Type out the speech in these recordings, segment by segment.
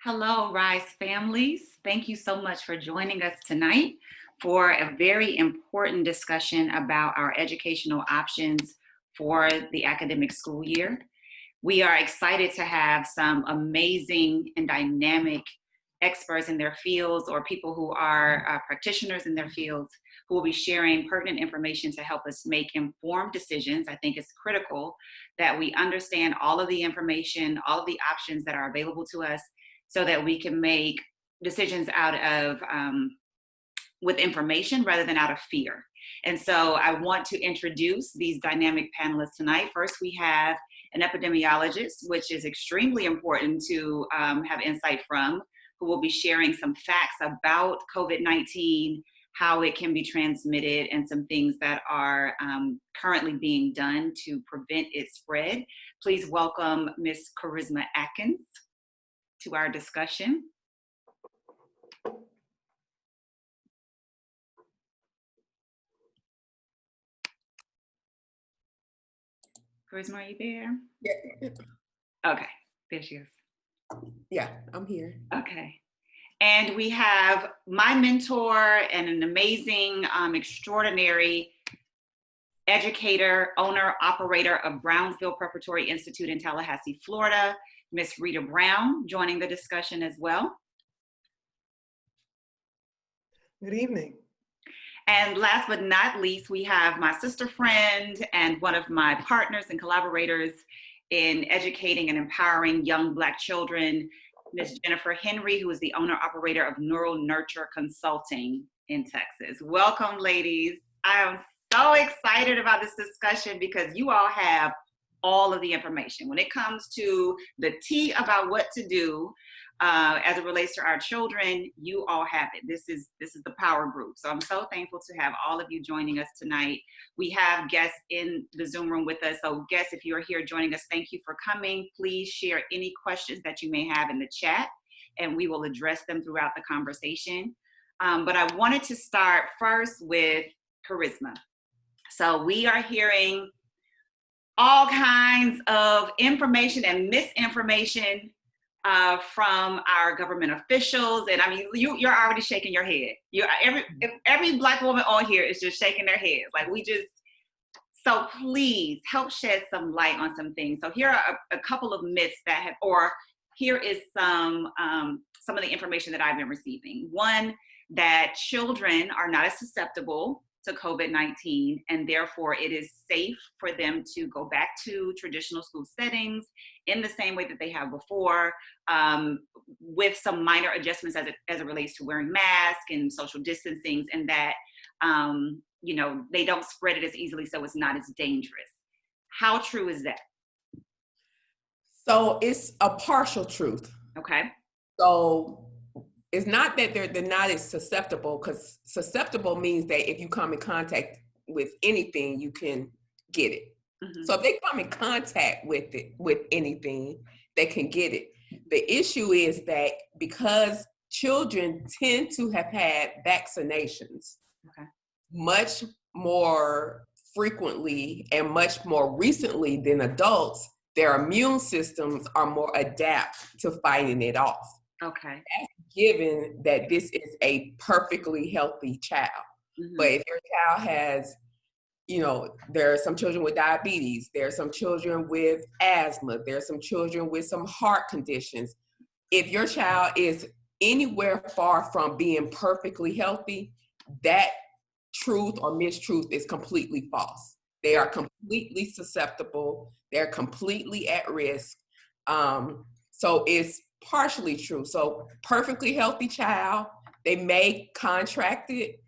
Hello, Rise families. Thank you so much for joining us tonight for a very important discussion about our educational options for the academic school year. We are excited to have some amazing and dynamic experts in their fields or people who are practitioners in their fields who will be sharing pertinent information to help us make informed decisions. I think it's critical that we understand all of the information, all of the options that are available to us so that we can make decisions out of with information rather than out of fear. And so I want to introduce these dynamic panelists tonight. First, we have an epidemiologist, which is extremely important to have insight from, who will be sharing some facts about COVID-19, how it can be transmitted, and some things that are currently being done to prevent its spread. Please welcome Ms. Charisma Atkins to our discussion. Charisma, are you there? Yeah. Okay, there she is. Yeah, I'm here. Okay. And we have my mentor and an amazing, extraordinary educator, owner, operator of Brownsville Preparatory Institute in Tallahassee, Florida, Miss Rita Brown, joining the discussion as well. Good evening. And last but not least, we have my sister friend and one of my partners and collaborators in educating and empowering young Black children, Ms. Jennifer Henry, who is the owner operator of NeuroNurture Consulting in Texas. Welcome, ladies. I am so excited about this discussion because you all have all of the information. When it comes to the tea about what to do as it relates to our children, you all have it. This is the power group. So I'm so thankful to have all of you joining us tonight. We have guests in the Zoom room with us. So guests, if you're here joining us, thank you for coming. Please share any questions that you may have in the chat, and we will address them throughout the conversation. But I wanted to start first with Charisma. So we are hearing all kinds of information and misinformation from our government officials. And I mean, you're already shaking your head. Every Black woman on here is just shaking their heads. So please help shed some light on some things. So here are a couple of myths that have, or here is some of the information that I've been receiving. One, that children are not as susceptible to COVID-19, and therefore it is safe for them to go back to traditional school settings in the same way that they have before, with some minor adjustments as it relates to wearing masks and social distancing, and that they don't spread it as easily, so it's not as dangerous. How true is that? So it's a partial truth. Okay. So it's not that they're not as susceptible, because susceptible means that if you come in contact with anything, you can get it. Mm-hmm. So if they come in contact with anything, they can get it. The issue is that because children tend to have had vaccinations much more frequently and much more recently than adults, their immune systems are more adept to fighting it off. Okay. That's given that this is a perfectly healthy child. Mm-hmm. But if your child has, there are some children with diabetes, there are some children with asthma, there are some children with some heart conditions. If your child is anywhere far from being perfectly healthy, that truth or mistruth is completely false. They are completely susceptible. They're completely at risk. So it's partially true. So perfectly healthy child, they may contract it,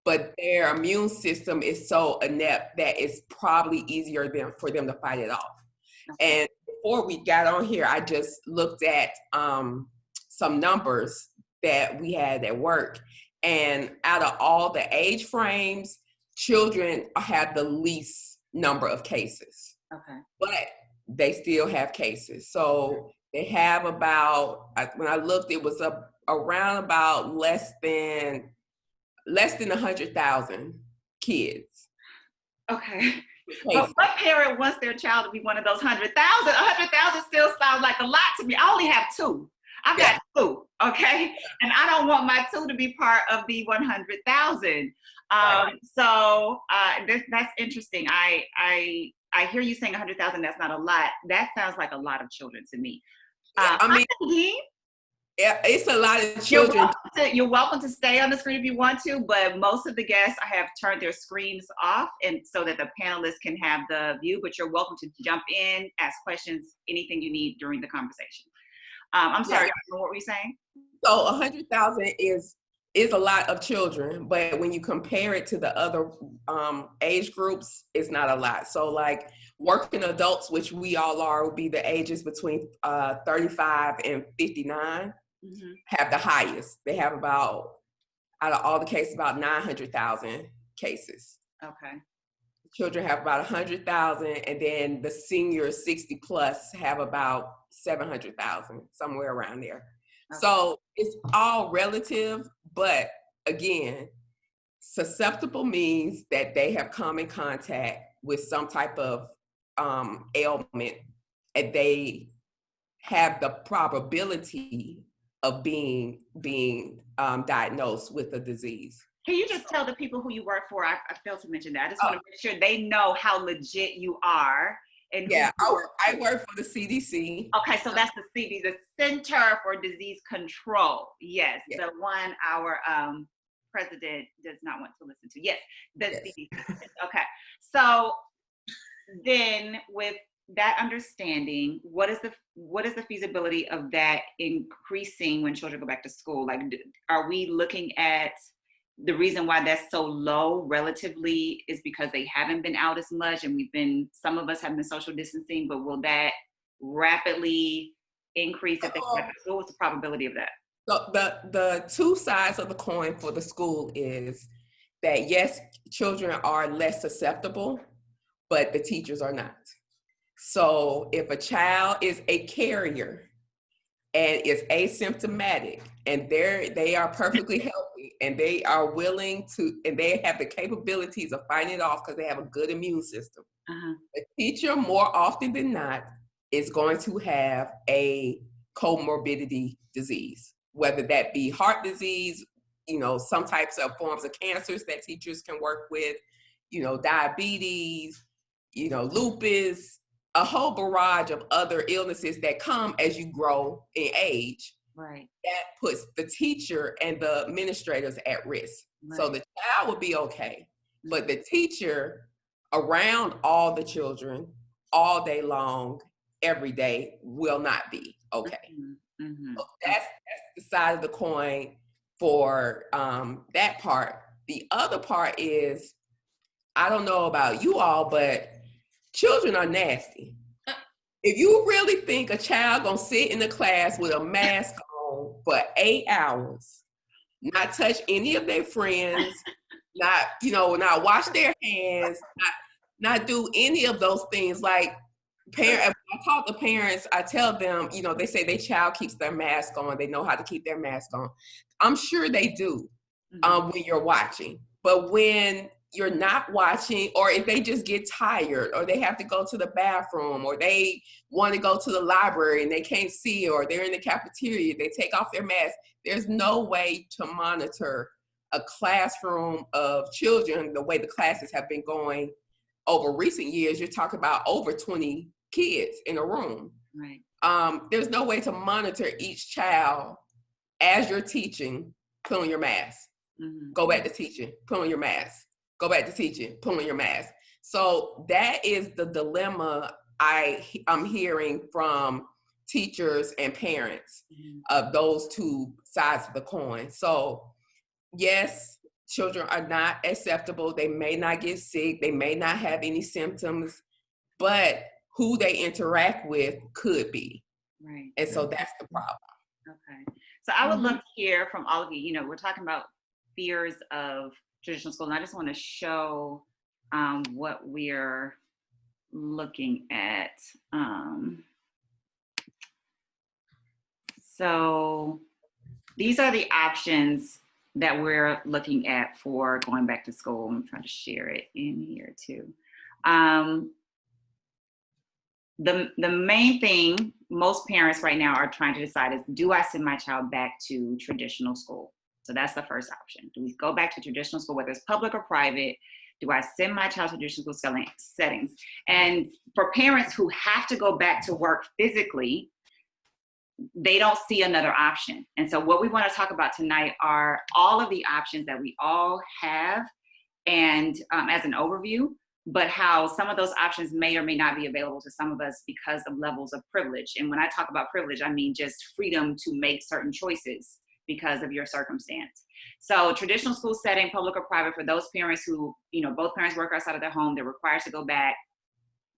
but their immune system is so inept that it's probably easier for them to fight it off. And before we got on here, I just looked at some numbers that we had at work. And out of all the age frames, children have the least number of cases. Okay. But they still have cases. So they have about, when I looked, it was around about less than 100,000 kids. Okay. But what parent wants their child to be one of those 100,000? 100,000 still sounds like a lot to me. I only have two. I've got two, okay? And I don't want my two to be part of the 100,000. That's interesting. I hear you saying 100,000, that's not a lot. That sounds like a lot of children to me. I mean, it's a lot of children. You're welcome to stay on the screen if you want to, but most of the guests have turned their screens off and so that the panelists can have the view, but you're welcome to jump in, ask questions, anything you need during the conversation. I'm sorry, what were you saying? So 100,000 is a lot of children, but when you compare it to the other age groups, it's not a lot. So like working adults, which we all are, would be the ages between 35 and 59, have the highest. They have about, out of all the cases, about 900,000 cases. Okay. Children have about 100,000, and then the seniors 60 plus have about 700,000, somewhere around there. Okay. So it's all relative, but again, susceptible means that they have come in contact with some type of ailment, and they have the probability of being diagnosed with a disease. Can you just tell the people who you work for? I failed to mention that. I just want to make sure they know how legit you are. And yeah, I work for the CDC. Okay, so that's the CDC, the Center for Disease Control. Yes, the one our president does not want to listen to. Yes, the CDC. Okay, so then with that understanding, what is the feasibility of that increasing when children go back to school? Like, are we looking at the reason why that's so low relatively is because they haven't been out as much and some of us have been social distancing, but will that rapidly increase if they go back to school? What's the probability of that? So the two sides of the coin for the school is that yes, children are less susceptible, but the teachers are not. So if a child is a carrier and is asymptomatic and they are perfectly healthy and they are willing to, and they have the capabilities of fighting it off because they have a good immune system, the teacher more often than not is going to have a comorbidity disease, whether that be heart disease, some types of forms of cancers that teachers can work with, diabetes, lupus, a whole barrage of other illnesses that come as you grow in age. Right. That puts the teacher and the administrators at risk. Right. So the child will be okay, but the teacher around all the children all day long, every day, will not be okay. So that's the side of the coin for that part. The other part is, I don't know about you all, but children are nasty. If you really think a child gonna sit in the class with a mask on for 8 hours, not touch any of their friends, not wash their hands, not do any of those things, like I talk to parents, I tell them, they say their child keeps their mask on, they know how to keep their mask on. I'm sure they do when you're watching, but when you're not watching, or if they just get tired, or they have to go to the bathroom, or they want to go to the library and they can't see, or they're in the cafeteria, they take off their mask. There's no way to monitor a classroom of children the way the classes have been going over recent years. You're talking about over 20 kids in a room. Right. There's no way to monitor each child as you're teaching. Put on your mask. Go back to teaching. Put on your mask. Go back to teaching, put on your mask. So that is the dilemma I'm hearing from teachers and parents of those two sides of the coin. So yes, children are not acceptable. They may not get sick. They may not have any symptoms, but who they interact with could be. Right. And so that's the problem. Okay. So I would love to hear from all of you. We're talking about fears of traditional school, and I just want to show what we're looking at. So these are the options that we're looking at for going back to school. I'm trying to share it in here too. the main thing most parents right now are trying to decide is, do I send my child back to traditional school? So that's the first option. Do we go back to traditional school, whether it's public or private? Do I send my child to traditional school settings? And for parents who have to go back to work physically, they don't see another option. And so what we want to talk about tonight are all of the options that we all have, and as an overview, but how some of those options may or may not be available to some of us because of levels of privilege. And when I talk about privilege, I mean just freedom to make certain choices because of your circumstance. So traditional school setting, public or private, for those parents who, both parents work outside of their home, they're required to go back.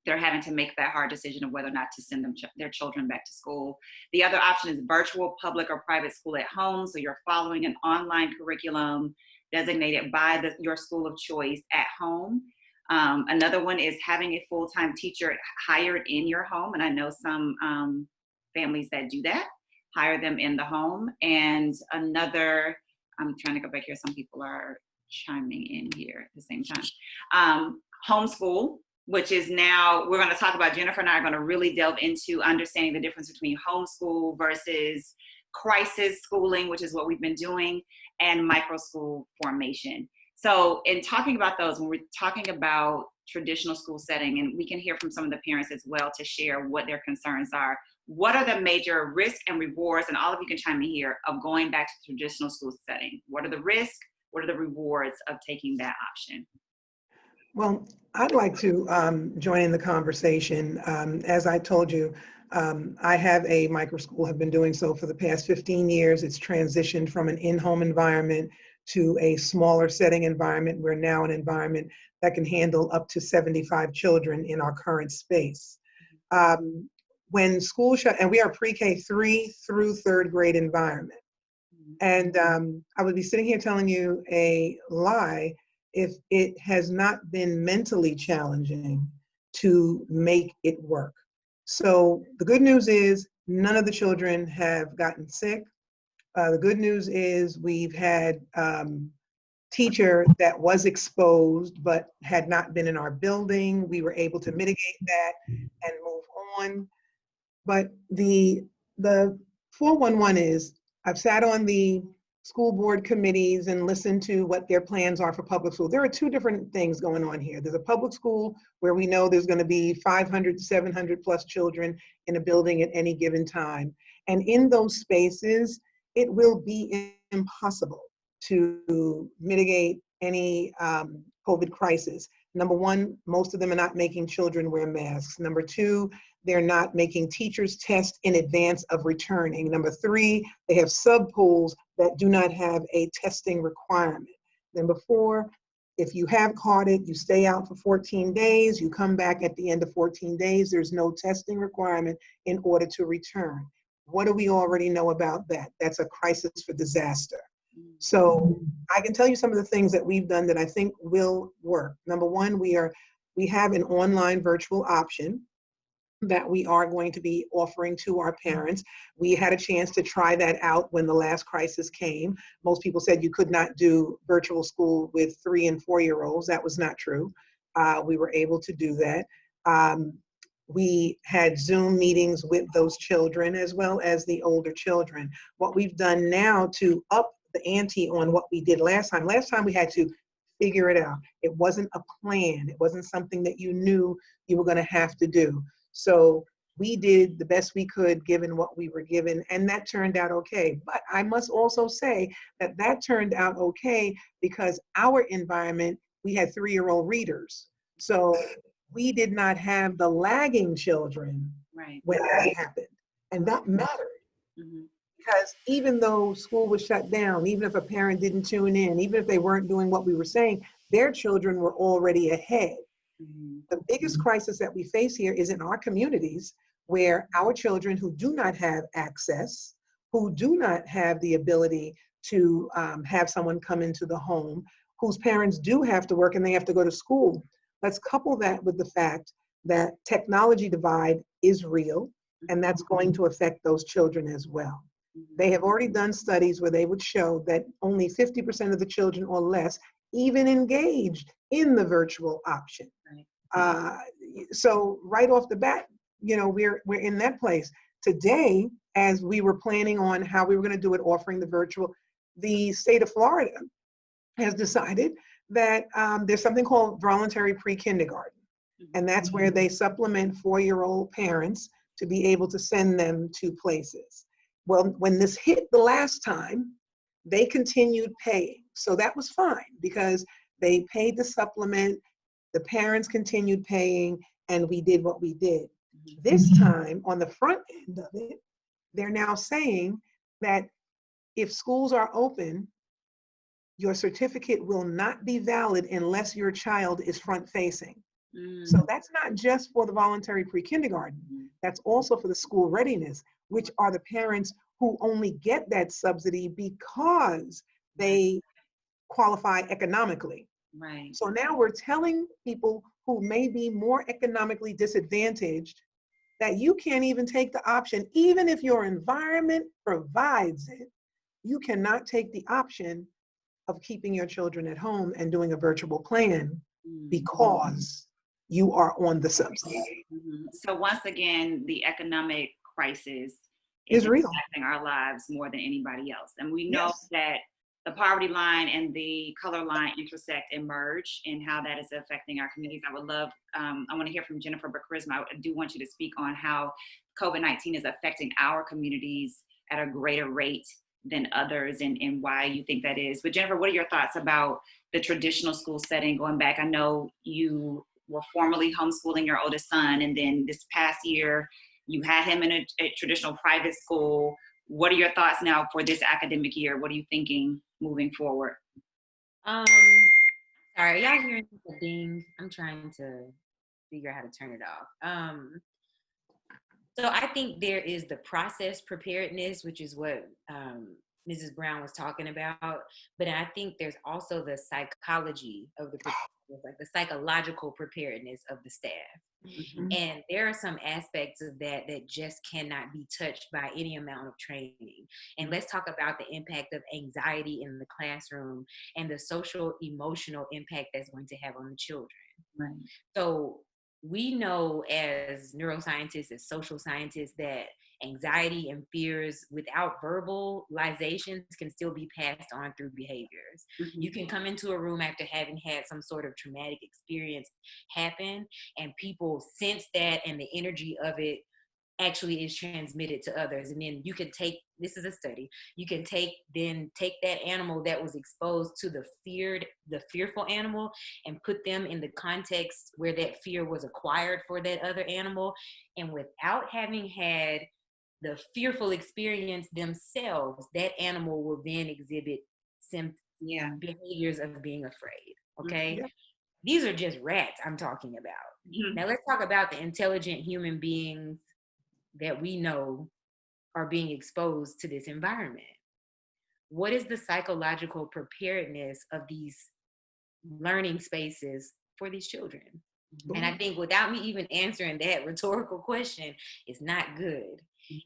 They're having to make that hard decision of whether or not to send their children back to school. The other option is virtual, public, or private school at home. So you're following an online curriculum designated by your school of choice at home. Another one is having a full-time teacher hired in your home. And I know some families that do that, hire them in the home. And another, I'm trying to go back here. Some people are chiming in here at the same time. Homeschool, which is now, we're going to talk about, Jennifer and I are going to really delve into understanding the difference between homeschool versus crisis schooling, which is what we've been doing, and micro school formation. So in talking about those, when we're talking about traditional school setting, and we can hear from some of the parents as well to share what their concerns are, what are the major risks and rewards, and all of you can chime in here, of going back to traditional school setting? What are the risks? What are the rewards of taking that option? Well, I'd like to join in the conversation. As I told you, I have a micro school, have been doing so for the past 15 years. It's transitioned from an in-home environment to a smaller setting environment. We're now an environment that can handle up to 75 children in our current space. When school shut, and we are pre-K 3 through third grade environment. And I would be sitting here telling you a lie if it has not been mentally challenging to make it work. So the good news is none of the children have gotten sick. The good news is we've had teacher that was exposed but had not been in our building. We were able to mitigate that and move on. But the 411 is, I've sat on the school board committees and listened to what their plans are for public school. There are two different things going on here. There's a public school where we know there's going to be 500 to 700 plus children in a building at any given time. And in those spaces, it will be impossible to mitigate any COVID crisis. Number one, most of them are not making children wear masks. Number two, they're not making teachers test in advance of returning. Number three, they have sub-pools that do not have a testing requirement. Number four, if you have caught it, you stay out for 14 days, you come back at the end of 14 days, there's no testing requirement in order to return. What do we already know about that? That's a crisis for disaster. So I can tell you some of the things that we've done that I think will work. Number one, we have an online virtual option that we are going to be offering to our parents. We had a chance to try that out when the last crisis came. Most people said you could not do virtual school with 3 and 4-year-olds. That was not true. We were able to do that. We had Zoom meetings with those children as well as the older children. What we've done now to up the ante on what we did last time we had to figure it out. It wasn't a plan. It wasn't something that you knew you were going to have to do. So we did the best we could given what we were given, and that turned out okay. But I must also say that that turned out okay because our environment, we had 3-year-old readers. So we did not have the lagging children when that happened. And that mattered. Because even though school was shut down, even if a parent didn't tune in, even if they weren't doing what we were saying, their children were already ahead. The biggest crisis that we face here is in our communities where our children who do not have access, who do not have the ability to have someone come into the home, whose parents do have to work and they have to go to school. Let's couple that with the fact that technology divide is real, and that's going to affect those children as well. They have already done studies where they would show that only 50% of the children or less even engaged in the virtual option. So right off the bat, we're in that place. Today, as we were planning on how we were going to do it, offering the virtual, the state of Florida has decided that there's something called voluntary pre-kindergarten. And that's where they supplement 4-year-old parents to be able to send them to places. Well, when this hit the last time, they continued paying. So that was fine because they paid the supplement, the parents continued paying, and we did what we did. This time, on the front end of it, they're now saying that if schools are open, your certificate will not be valid unless your child is front facing. So that's not just for the voluntary pre-kindergarten, that's also for the school readiness, which are the parents who only get that subsidy because they qualify economically. Right. So now we're telling people who may be more economically disadvantaged that you can't even take the option, even if your environment provides it, you cannot take the option of keeping your children at home and doing a virtual plan because you are on the subsidy. So once again, the economic crisis is real. Impacting our lives more than anybody else. And we know that the poverty line and the color line intersect and merge in how that is affecting our communities. I would love, I want to hear from Jennifer, but Charisma, I do want you to speak on how COVID-19 is affecting our communities at a greater rate than others and why you think that is. But Jennifer, what are your thoughts about the traditional school setting going back? I know you were formerly homeschooling your oldest son, and then this past year, you had him in a traditional private school. What are your thoughts now for this academic year? What are you thinking moving forward? Sorry, y'all hearing the ding? I'm trying to figure out how to turn it off. So I think there is the process preparedness, which is what Mrs. Brown was talking about. But I think there's also the psychology of the preparedness, like the psychological preparedness of the staff. And there are some aspects of that that just cannot be touched by any amount of training. And let's talk about the impact of anxiety in the classroom and the social emotional impact that's going to have on the children. Right. So we know as neuroscientists, as social scientists, that anxiety and fears without verbalizations can still be passed on through behaviors. You can come into a room after having had some sort of traumatic experience happen, and people sense that, and the energy of it actually is transmitted to others. And then you can take, this is a study, you can take that animal that was exposed to the fearful animal and put them in the context where that fear was acquired for that other animal. And without having had the fearful experience themselves, that animal will then exhibit behaviors of being afraid. Okay. These are just rats I'm talking about. Now let's talk about the intelligent human beings that we know are being exposed to this environment. What is the psychological preparedness of these learning spaces for these children? And I think without me even answering that rhetorical question, it's not good.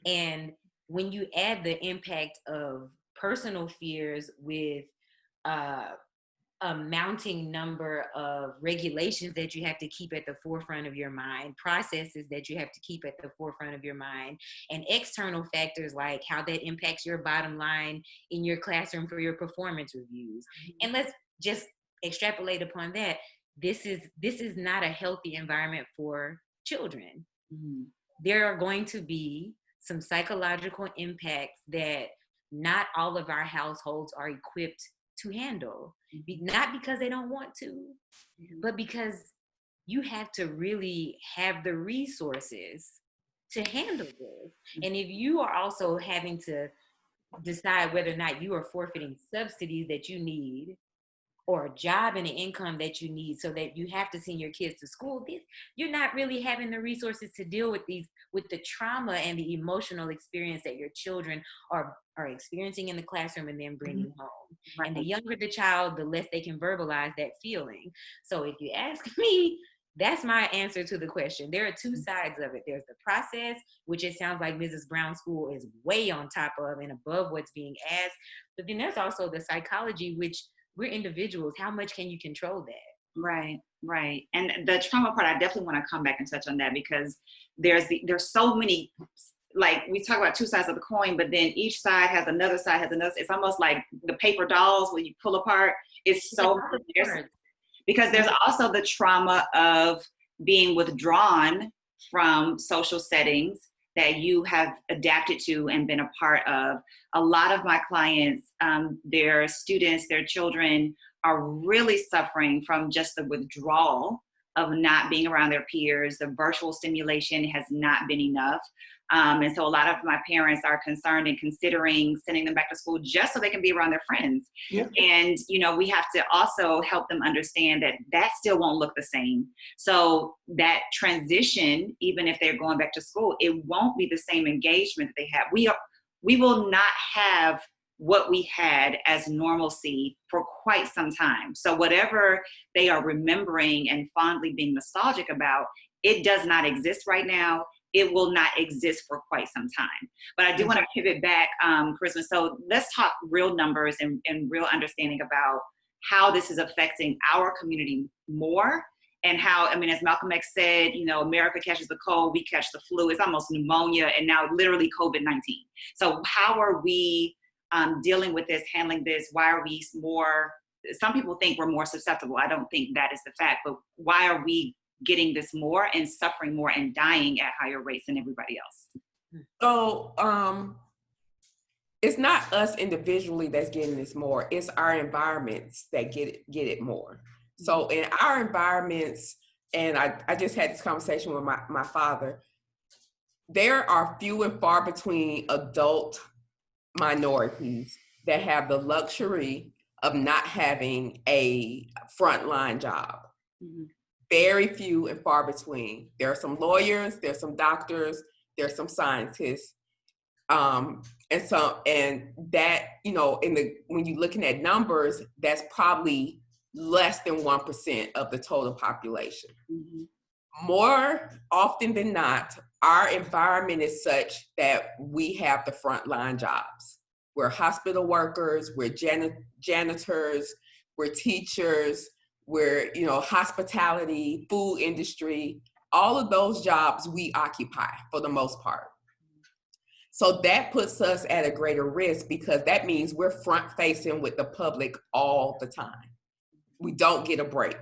And when you add the impact of personal fears with a mounting number of regulations that you have to keep at the forefront of your mind, processes that you have to keep at the forefront of your mind, and external factors like how that impacts your bottom line in your classroom for your performance reviews. And let's just extrapolate upon that. This is not a healthy environment for children. There are going to be some psychological impacts that not all of our households are equipped to handle, not because they don't want to, but because you have to really have the resources to handle this. And if you are also having to decide whether or not you are forfeiting subsidies that you need or a job and an income that you need so that you have to send your kids to school, you're not really having the resources to deal with the trauma and the emotional experience that your children are experiencing in the classroom and then bringing home. Right. And the younger the child, the less they can verbalize that feeling. So if you ask me, that's my answer to the question. There are two sides of it. There's the process, which it sounds like Mrs. Brown's school is way on top of and above what's being asked. But then there's also the psychology, which we're individuals. How much can you control that? Right. Right. And the trauma part, I definitely want to come back and touch on that, because there's so many, like we talk about two sides of the coin, but then each side has another side, has another. It's almost like the paper dolls when you pull apart. It's so, because there's also the trauma of being withdrawn from social settings that you have adapted to and been a part of. A lot of my clients, their students, their children are really suffering from just the withdrawal of not being around their peers. The virtual stimulation has not been enough. And so a lot of my parents are concerned and considering sending them back to school just so they can be around their friends. Yeah. And, you know, we have to also help them understand that that still won't look the same. So that transition, even if they're going back to school, it won't be the same engagement that they have. We will not have what we had as normalcy for quite some time. So whatever they are remembering and fondly being nostalgic about, it does not exist right now. It will not exist for quite some time. But I do want to pivot back, Charisma. So let's talk real numbers and real understanding about how this is affecting our community more, and how, I mean, as Malcolm X said, you know, America catches the cold, we catch the flu. It's almost pneumonia, and now literally COVID-19. So how are we dealing with this, handling this? Why are we more, some people think we're more susceptible. I don't think that is the fact, but why are we getting this more and suffering more and dying at higher rates than everybody else? So it's not us individually that's getting this more, it's our environments that get it more. So in our environments, and I just had this conversation with my father, there are few and far between adult minorities that have the luxury of not having a frontline job. Mm-hmm. Very few and far between. There are some lawyers, there's some doctors, there's some scientists. And that, you know, when you're looking at numbers, that's probably less than 1% of the total population. Mm-hmm. More often than not, our environment is such that we have the frontline jobs. We're hospital workers, we're janitors, we're teachers, we're, you know, hospitality, food industry, all of those jobs we occupy for the most part. So that puts us at a greater risk, because that means we're front facing with the public all the time. We don't get a break,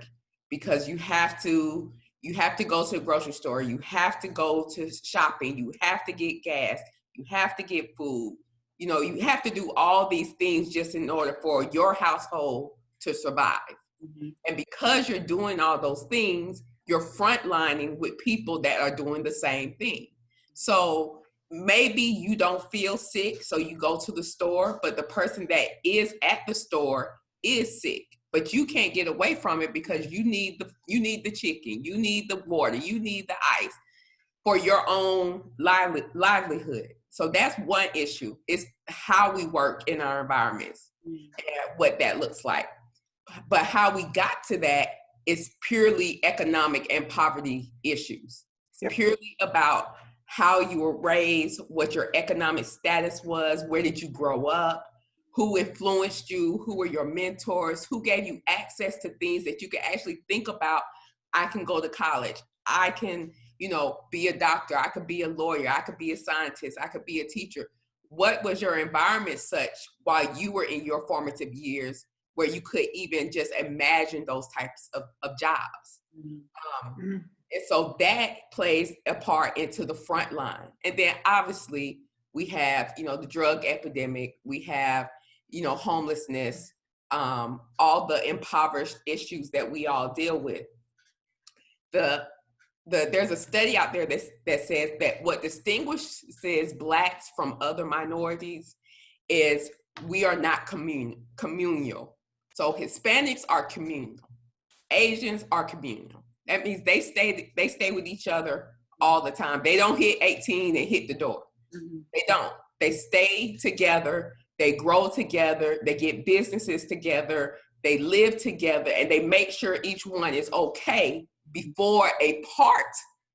because you have to go to the grocery store, you have to go to shopping, you have to get gas, you have to get food. You know, you have to do all these things just in order for your household to survive. Mm-hmm. And because you're doing all those things, you're frontlining with people that are doing the same thing. So maybe you don't feel sick, so you go to the store, but the person that is at the store is sick. But you can't get away from it because you need the chicken, you need the water, you need the ice for your own livelihood. So that's one issue. It's how we work in our environments and what that looks like. But how we got to that is purely economic and poverty issues. It's purely about how you were raised, what your economic status was, where did you grow up, who influenced you, who were your mentors, who gave you access to things that you could actually think about. I can go to college. I can, you know, be a doctor. I could be a lawyer. I could be a scientist. I could be a teacher. What was your environment such while you were in your formative years where you could even just imagine those types of jobs? Mm-hmm. And so that plays a part into the front line. And then obviously we have, you know, the drug epidemic. We have, you know, homelessness, all the impoverished issues that we all deal with. There's a study out there that says that what distinguishes Blacks from other minorities is we are not communal. So Hispanics are communal. Asians are communal. That means they stay with each other all the time. They don't hit 18 and hit the door. Mm-hmm. They don't. They stay together. They grow together. They get businesses together. They live together, and they make sure each one is okay before a part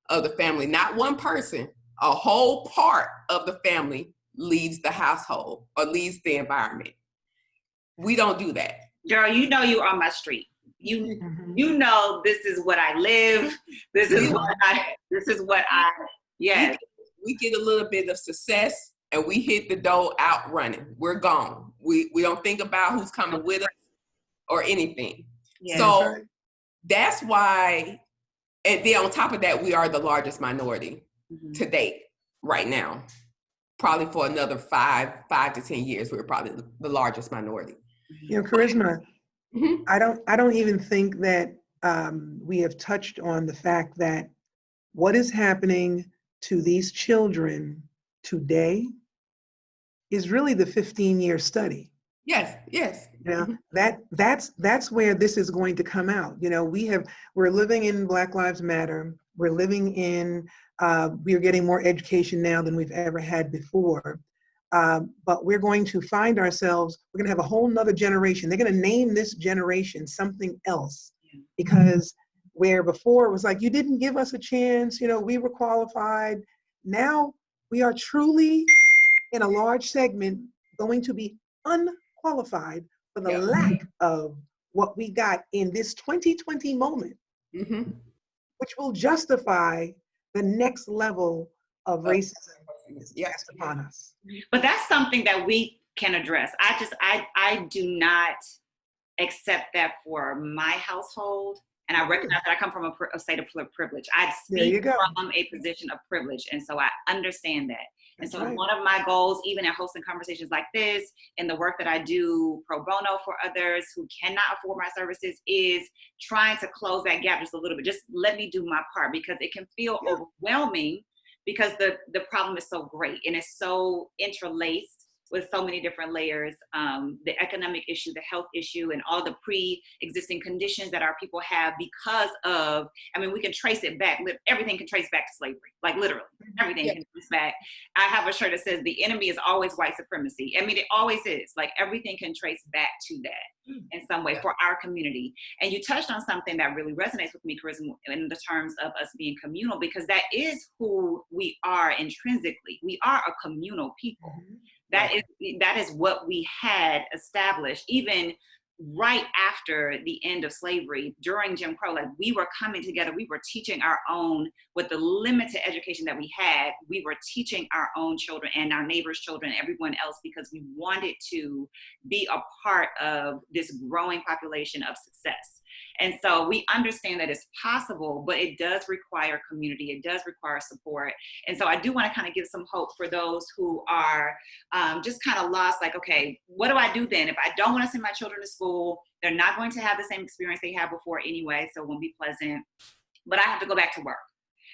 of the family, not one person, a whole part of the family leaves the household or leaves the environment. We don't do that. Girl, you know you on my street. you know, this is what I live. This is what I, yes. We get a little bit of success and we hit the door out running. We're gone. We don't think about who's coming with us or anything. Yeah, so that's why, and then on top of that, we are the largest minority to date right now. Probably for another 5 to 10 years, we're probably the largest minority. You know, Charisma, I don't even think that we have touched on the fact that what is happening to these children today is really the 15-year study. Yes. You know, that's where this is going to come out. You know, we're living in Black Lives Matter. We're living in, we are getting more education now than we've ever had before. But we're going to find ourselves, we're going to have a whole nother generation. They're going to name this generation something else, because where before it was like, you didn't give us a chance, you know, we were qualified. Now we are truly, in a large segment, going to be unqualified for the lack of what we got in this 2020 moment, which will justify the next level of racism cast upon us. But that's something that we can address. I do not accept that for my household. And I recognize that I come from a state of privilege. I speak from a position of privilege. And so I understand that. And so one of my goals, even at hosting conversations like this, and the work that I do pro bono for others who cannot afford my services, is trying to close that gap just a little bit. Just let me do my part, because it can feel overwhelming, because the problem is so great and it's so interlaced with so many different layers, the economic issue, the health issue, and all the pre-existing conditions that our people have because of, I mean, we can trace it back. Everything can trace back to slavery, like literally, everything can trace back. I have a shirt that says the enemy is always white supremacy. I mean, it always is. Like, everything can trace back to that in some way for our community. And you touched on something that really resonates with me, Charisma, in the terms of us being communal, because that is who we are intrinsically. We are a communal people. That is what we had established even right after the end of slavery, during Jim Crow. Like, we were coming together, we were teaching our own, with the limited education that we had, we were teaching our own children and our neighbors' children and everyone else, because we wanted to be a part of this growing population of success. And so we understand that it's possible, but it does require community. It does require support. And so I do want to kind of give some hope for those who are just kind of lost, like, okay, what do I do then? If I don't want to send my children to school, they're not going to have the same experience they had before anyway, so it won't be pleasant, but I have to go back to work.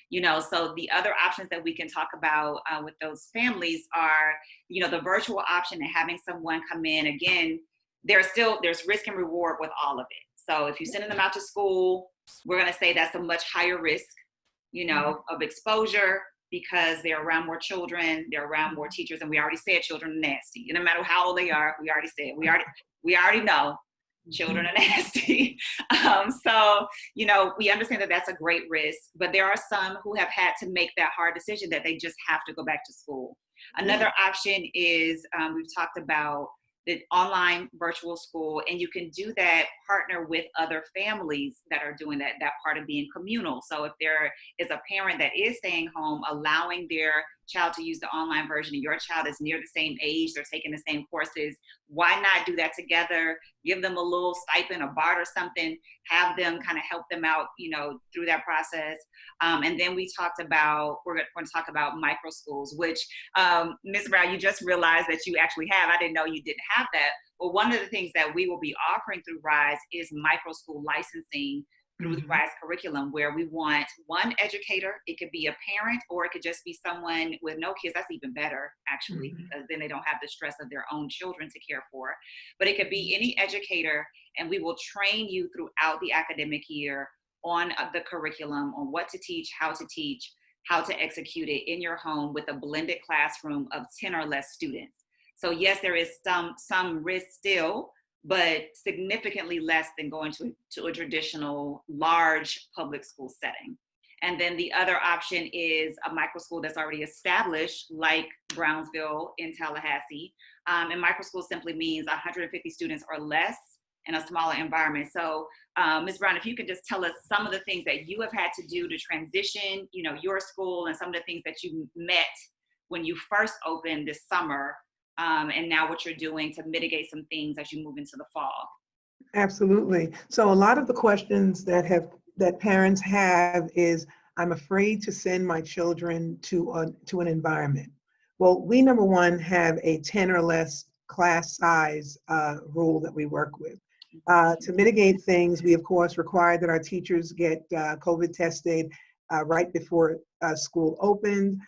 You know, so the other options that we can talk about with those families are, you know, the virtual option and having someone come in. Again, there's risk and reward with all of it. So if you're sending them out to school, we're going to say that's a much higher risk, you know, of exposure, because they're around more children, they're around more teachers, and we already said children are nasty. And no matter how old they are, we already said, we already know children are nasty. So, you know, we understand that that's a great risk, but there are some who have had to make that hard decision that they just have to go back to school. Another option is, we've talked about the online virtual school, and you can do that, partner with other families that are doing that part of being communal. So if there is a parent that is staying home, allowing their child to use the online version, and your child is near the same age, they're taking the same courses, why not do that together? Give them a little stipend, a barter, something, have them kind of help them out, you know, through that process. And then we talked about, we're going to talk about micro schools, which Ms. Brown, you just realized that you actually have. I didn't know you didn't have that. Well, one of the things that we will be offering through RISE is micro school licensing through the RISE curriculum, where we want one educator. It could be a parent, or it could just be someone with no kids. That's even better, actually, because then they don't have the stress of their own children to care for. But it could be any educator, and we will train you throughout the academic year on the curriculum, on what to teach, how to execute it in your home with a blended classroom of 10 or less students. So yes, there is some risk still, but significantly less than going to a traditional large public school setting. And then the other option is a micro school that's already established, like Brownsville in Tallahassee. And micro school simply means 150 students or less in a smaller environment. So Ms. Brown, if you could just tell us some of the things that you have had to do to transition, your school, and some of the things that you met when you first opened this summer, and now what you're doing to mitigate some things as you move into the fall. Absolutely. So a lot of the questions that parents have is, I'm afraid to send my children to an environment. Well, we, number one, have a 10 or less class size rule that we work with. To mitigate things, we of course require that our teachers get COVID tested right before school opened.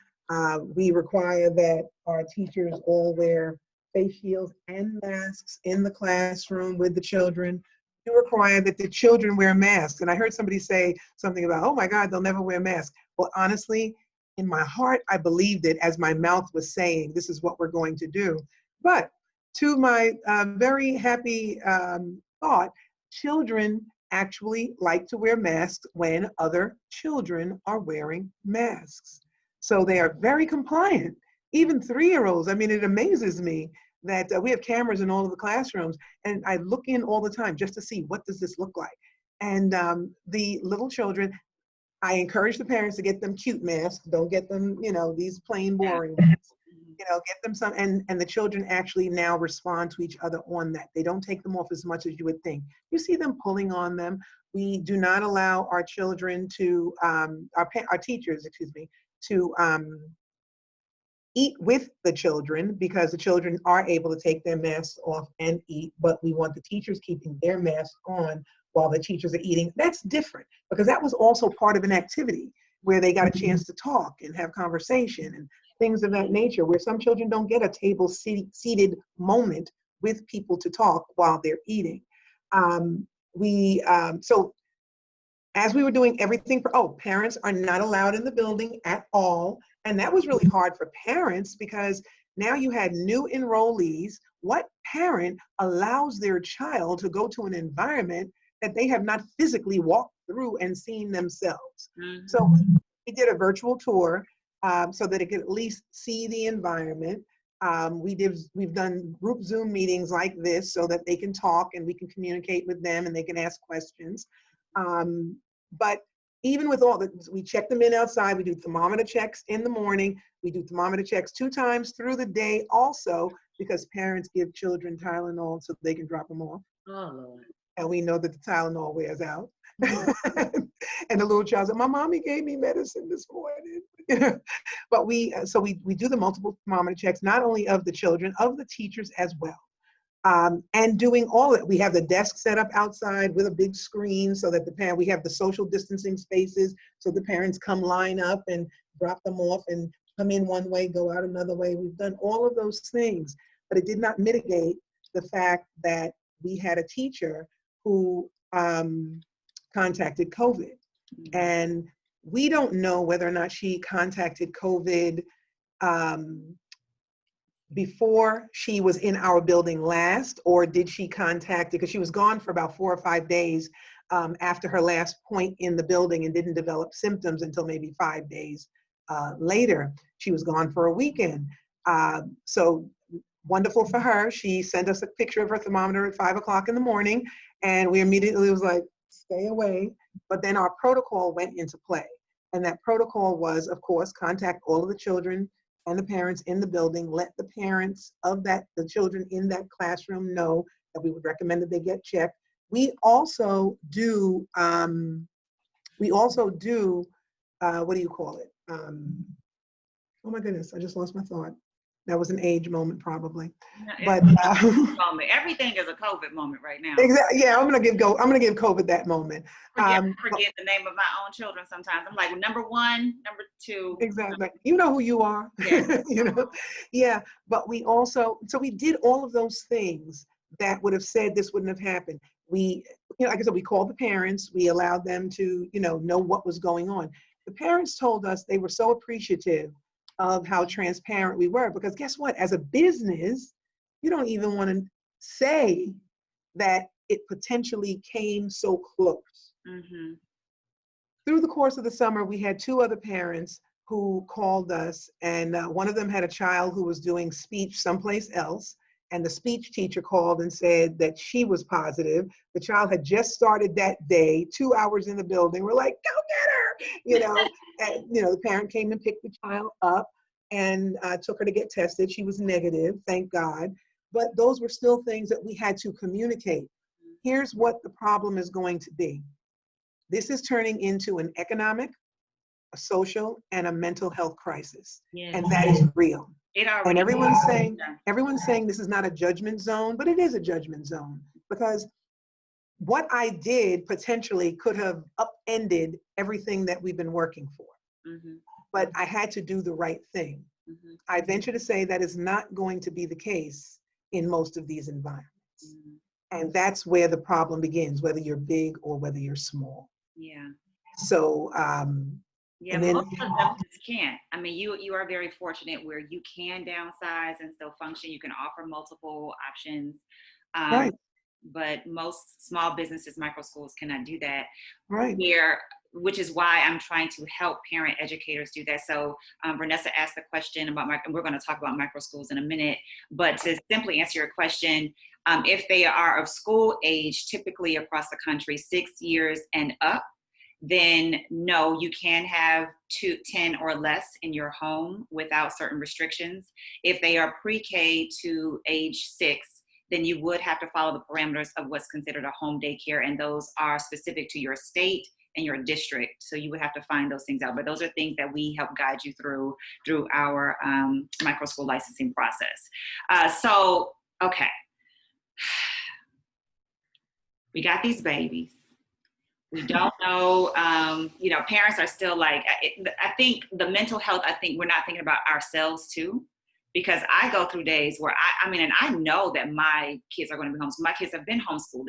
We require that our teachers all wear face shields and masks in the classroom with the children. We require that the children wear masks. And I heard somebody say something about, oh my God, they'll never wear masks. Well, honestly, in my heart, I believed it as my mouth was saying, this is what we're going to do. But to my very happy thought, children actually like to wear masks when other children are wearing masks. So they are very compliant. Even 3-year-olds, I mean, it amazes me that we have cameras in all of the classrooms, and I look in all the time just to see what does this look like. And the little children, I encourage the parents to get them cute masks. Don't get them, these plain boring ones. Get them some, and the children actually now respond to each other on that. They don't take them off as much as you would think. You see them pulling on them. We do not allow our children to, our teachers, to eat with the children, because the children are able to take their masks off and eat, but we want the teachers keeping their masks on while the teachers are eating. That's different, because that was also part of an activity where they got a chance to talk and have conversation and things of that nature, where some children don't get a table seated moment with people to talk while they're eating. So as we were doing everything parents are not allowed in the building at all. And that was really hard for parents, because now you had new enrollees. What parent allows their child to go to an environment that they have not physically walked through and seen themselves? Mm-hmm. So we did a virtual tour so that it could at least see the environment. We've done group Zoom meetings like this so that they can talk and we can communicate with them and they can ask questions. But even with all that, we check them in outside. We do thermometer checks in the morning. We do thermometer checks 2 times through the day also, because parents give children Tylenol so they can drop them off. Oh, Lord. And we know that the Tylenol wears out. And the little child said, my mommy gave me medicine this morning. But we do the multiple thermometer checks, not only of the children, of the teachers as well. And doing all of it. We have the desk set up outside with a big screen so that we have the social distancing spaces, so the parents come line up and drop them off and come in one way, go out another way. We've done all of those things, but it did not mitigate the fact that we had a teacher who contacted COVID. And we don't know whether or not she contacted COVID before she was in our building last, or did she contact it, because she was gone for about 4 or 5 days after her last point in the building and didn't develop symptoms until maybe 5 days later. She was gone for a weekend. So wonderful for her. She sent us a picture of her thermometer at 5 o'clock in the morning, and we immediately was like, stay away. But then our protocol went into play. And that protocol was, of course, contact all of the children and the parents in the building, let the parents of the children in that classroom know that we would recommend that they get checked. We also do, what do you call it? Oh my goodness, I just lost my thought. That was an age moment probably. No, but moment. Everything is a COVID moment right now. Exactly. Yeah, I'm gonna give COVID that moment. Forget the name of my own children sometimes. I'm like, number 1, number 2. Exactly. You know who you are. Yeah. Yeah. But we also, so we did all of those things that would have said this wouldn't have happened. We, like I said, we called the parents. We allowed them to, know what was going on. The parents told us they were so appreciative of how transparent we were, because guess what? As a business, you don't even want to say that it potentially came so close. Mm-hmm. Through the course of the summer, we had 2 other parents who called us, and one of them had a child who was doing speech someplace else, and the speech teacher called and said that she was positive. The child had just started that day, 2 hours in the building. We're like, go get her, and, the parent came and picked the child up and took her to get tested. She was negative, thank God. But those were still things that we had to communicate. Here's what the problem is going to be. This is turning into an economic, a social, and a mental health crisis. Yeah. And that is real. And everyone's is. saying this is not a judgment zone, but it is a judgment zone, because what I did potentially could have upended everything that we've been working for. Mm-hmm. But I had to do the right thing. Mm-hmm. I venture to say that is not going to be the case in most of these environments. Mm-hmm. And that's where the problem begins, whether you're big or whether you're small. Yeah. So, yeah, and then, most of them just can't. I mean, you are very fortunate where you can downsize and still function. You can offer multiple options. right, But most small businesses, micro schools cannot do that. right. Which is why I'm trying to help parent educators do that. So Vanessa asked the question about, we're going to talk about micro schools in a minute, but to simply answer your question, if they are of school age, typically across the country, 6 years and up, then no, you can have 10 or less in your home without certain restrictions. If they are pre-K to age 6, then you would have to follow the parameters of what's considered a home daycare, and those are specific to your state and your district. So you would have to find those things out. But those are things that we help guide you through our micro school licensing process. Okay. We got these babies. We don't know, parents are still like, I think the mental health, we're not thinking about ourselves too, because I go through days where and I know that my kids are going to be homeschooled. My kids have been homeschooled.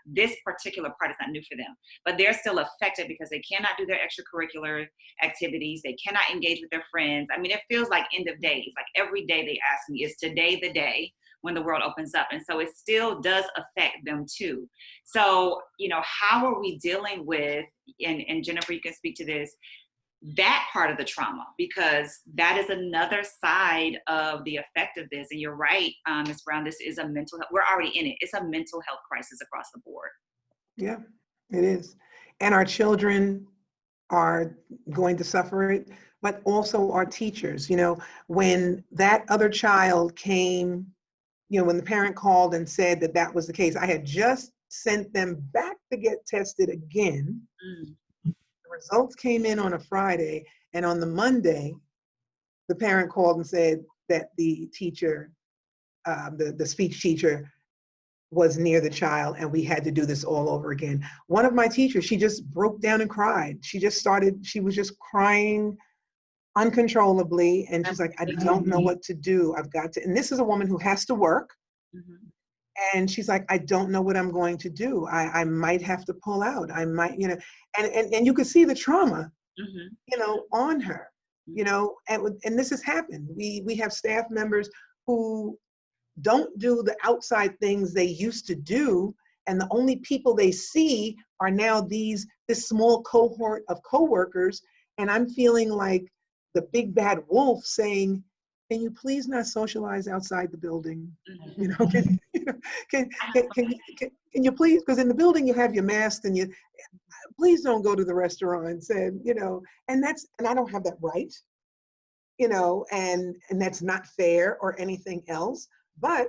This particular part is not new for them, but they're still affected because they cannot do their extracurricular activities. They cannot engage with their friends. I mean, it feels like end of days. Like every day they ask me, is today the day when the world opens up? And so it still does affect them too. So, how are we dealing with, and Jennifer, you can speak to this, that part of the trauma, because that is another side of the effect of this. And you're right, Ms. Brown, this is a mental health, we're already in it. It's a mental health crisis across the board. Yeah, it is. And our children are going to suffer it, but also our teachers. When that other child came, when the parent called and said that that was the case, I had just sent them back to get tested again. Mm. The results came in on a Friday, and on the Monday, the parent called and said that the teacher, the speech teacher, was near the child, and we had to do this all over again. One of my teachers, she just broke down and cried. She was just crying uncontrollably, and she's like, I don't know what to do. I've got to, and this is a woman who has to work. Mm-hmm. And she's like, I don't know what I'm going to do. I might have to pull out. I might, and you could see the trauma, mm-hmm. On her, and this has happened. We have staff members who don't do the outside things they used to do. And the only people they see are now this small cohort of coworkers. And I'm feeling like the big bad wolf saying, can you please not socialize outside the building? Mm-hmm. Can you please, because in the building you have your mask, and you please don't go to the restaurants, and and I don't have that right, and that's not fair or anything else. But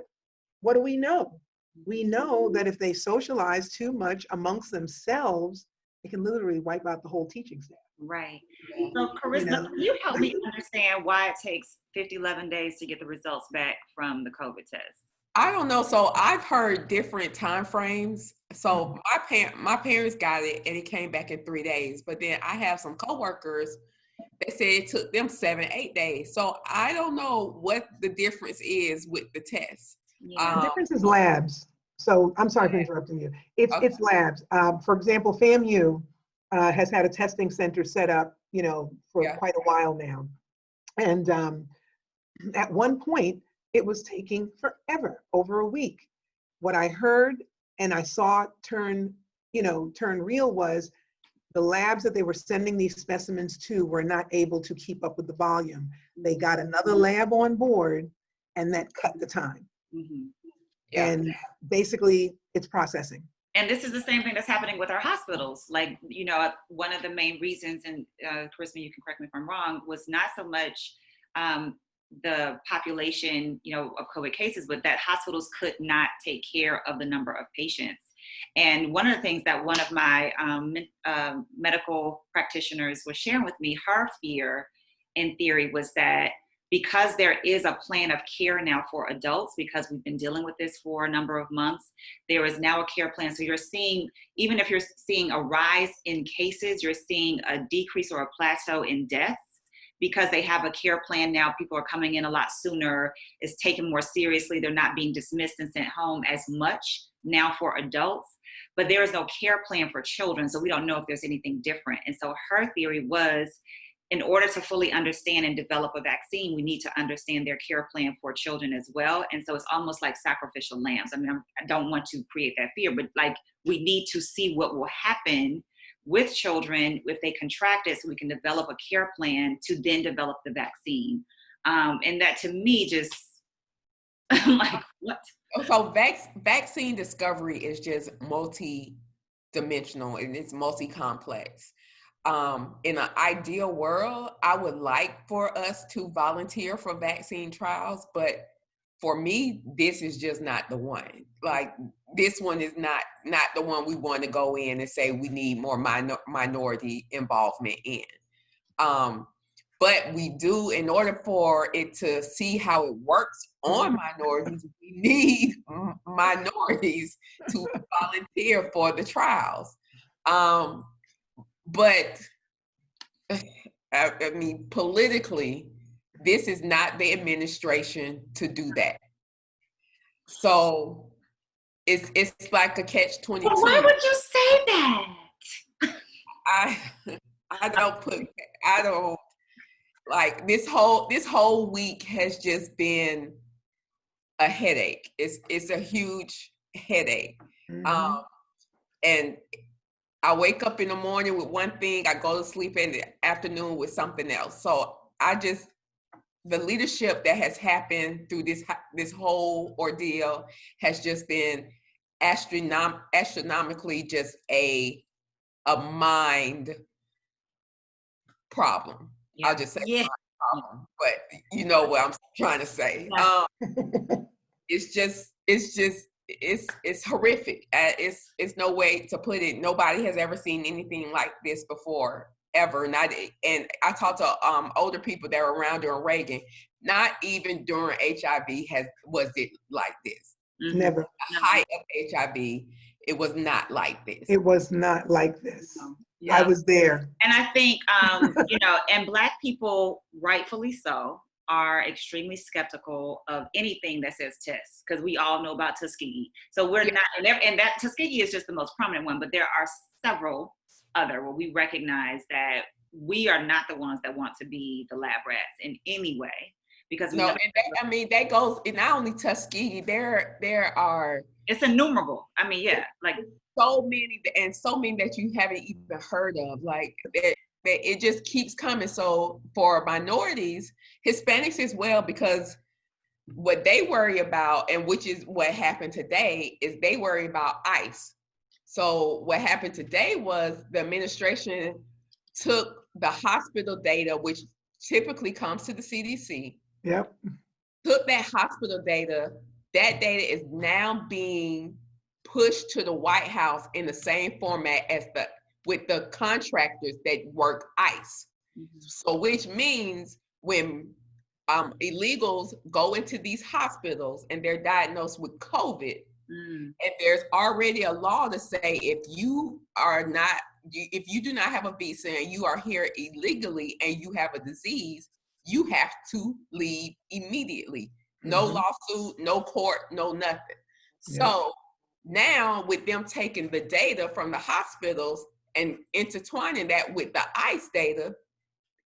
what do we know? We know that if they socialize too much amongst themselves, it can literally wipe out the whole teaching staff. Right. So, Charisma, can you help me understand why it takes 11 days to get the results back from the COVID test? I don't know. So I've heard different time frames. So my parents got it and it came back in 3 days. But then I have some coworkers that said it took them 7-8 days. So I don't know what the difference is with the test. Yeah. The difference is labs. So I'm sorry for interrupting you. It's labs. For example, FAMU has had a testing center set up, for quite a while now. And at one point, it was taking forever, over a week. What I heard and I saw turn real was the labs that they were sending these specimens to were not able to keep up with the volume. They got another lab on board, and that cut the time. Mm-hmm. Yeah. And basically it's processing. And this is the same thing that's happening with our hospitals. Like, you know, one of the main reasons, and Charisma, you can correct me if I'm wrong, was not so much the population, you know, of COVID cases, but that hospitals could not take care of the number of patients. And one of the things that one of my medical practitioners was sharing with me, her fear in theory was that because there is a plan of care now for adults, because we've been dealing with this for a number of months, there is now a care plan. So you're seeing, even if you're seeing a rise in cases, you're seeing a decrease or a plateau in deaths because they have a care plan now. People are coming in a lot sooner. It's taken more seriously. They're not being dismissed and sent home as much now for adults, but there is no care plan for children. So we don't know if there's anything different. And so her theory was, in order to fully understand and develop a vaccine, we need to understand their care plan for children as well. And so it's almost like sacrificial lambs. I mean, I don't want to create that fear, but like we need to see what will happen with children if they contract it so we can develop a care plan to then develop the vaccine. And that to me just, I'm like, what? So vaccine discovery is just multi-dimensional and it's multi-complex. In an ideal world, I would like for us to volunteer for vaccine trials, but for me, this is just not the one. Like this one is not the one we want to go in and say we need more minority involvement in. But we do, in order for it to see how it works on minorities, we need minorities to volunteer for the trials. But I mean, politically, this is not the administration to do that. So it's like a catch-22. Well, why would you say that? I don't like this whole week has just been a headache. It's a huge headache. Mm-hmm. And I wake up in the morning with one thing, I go to sleep in the afternoon with something else. So the leadership that has happened through this whole ordeal has just been astronomically just a mind problem. Yeah. I'll just say Yeah. mind problem, but you know what I'm trying to say. Yeah. It's horrific. It's no way to put it. Nobody has ever seen anything like this before, ever. And I talked to older people that were around during Reagan. Not even during HIV was it like this. Never. The height of HIV, it was not like this. It was not like this. Yeah. I was there. And I think, you know, and Black people, rightfully so, are extremely skeptical of anything that says test, because we all know about Tuskegee. So we're not, and that Tuskegee is just the most prominent one, but there are several other where we recognize that we are not the ones that want to be the lab rats in any way. Because that goes, and not only Tuskegee, there are, it's innumerable. I mean, yeah, like so many that you haven't even heard of, like that it just keeps coming. So for minorities, Hispanics as well, because what they worry about, and which is what happened today, is they worry about ICE. So what happened today was the administration took the hospital data, which typically comes to the CDC. Yep. Took that hospital data. That data is now being pushed to the White House in the same format as with the contractors that work ICE. Mm-hmm. So which means when illegals go into these hospitals and they're diagnosed with COVID, and there's already a law to say if you do not have a visa and you are here illegally and you have a disease, you have to leave immediately. No lawsuit, no court, no nothing. Yeah. So now with them taking the data from the hospitals and intertwining that with the ICE data,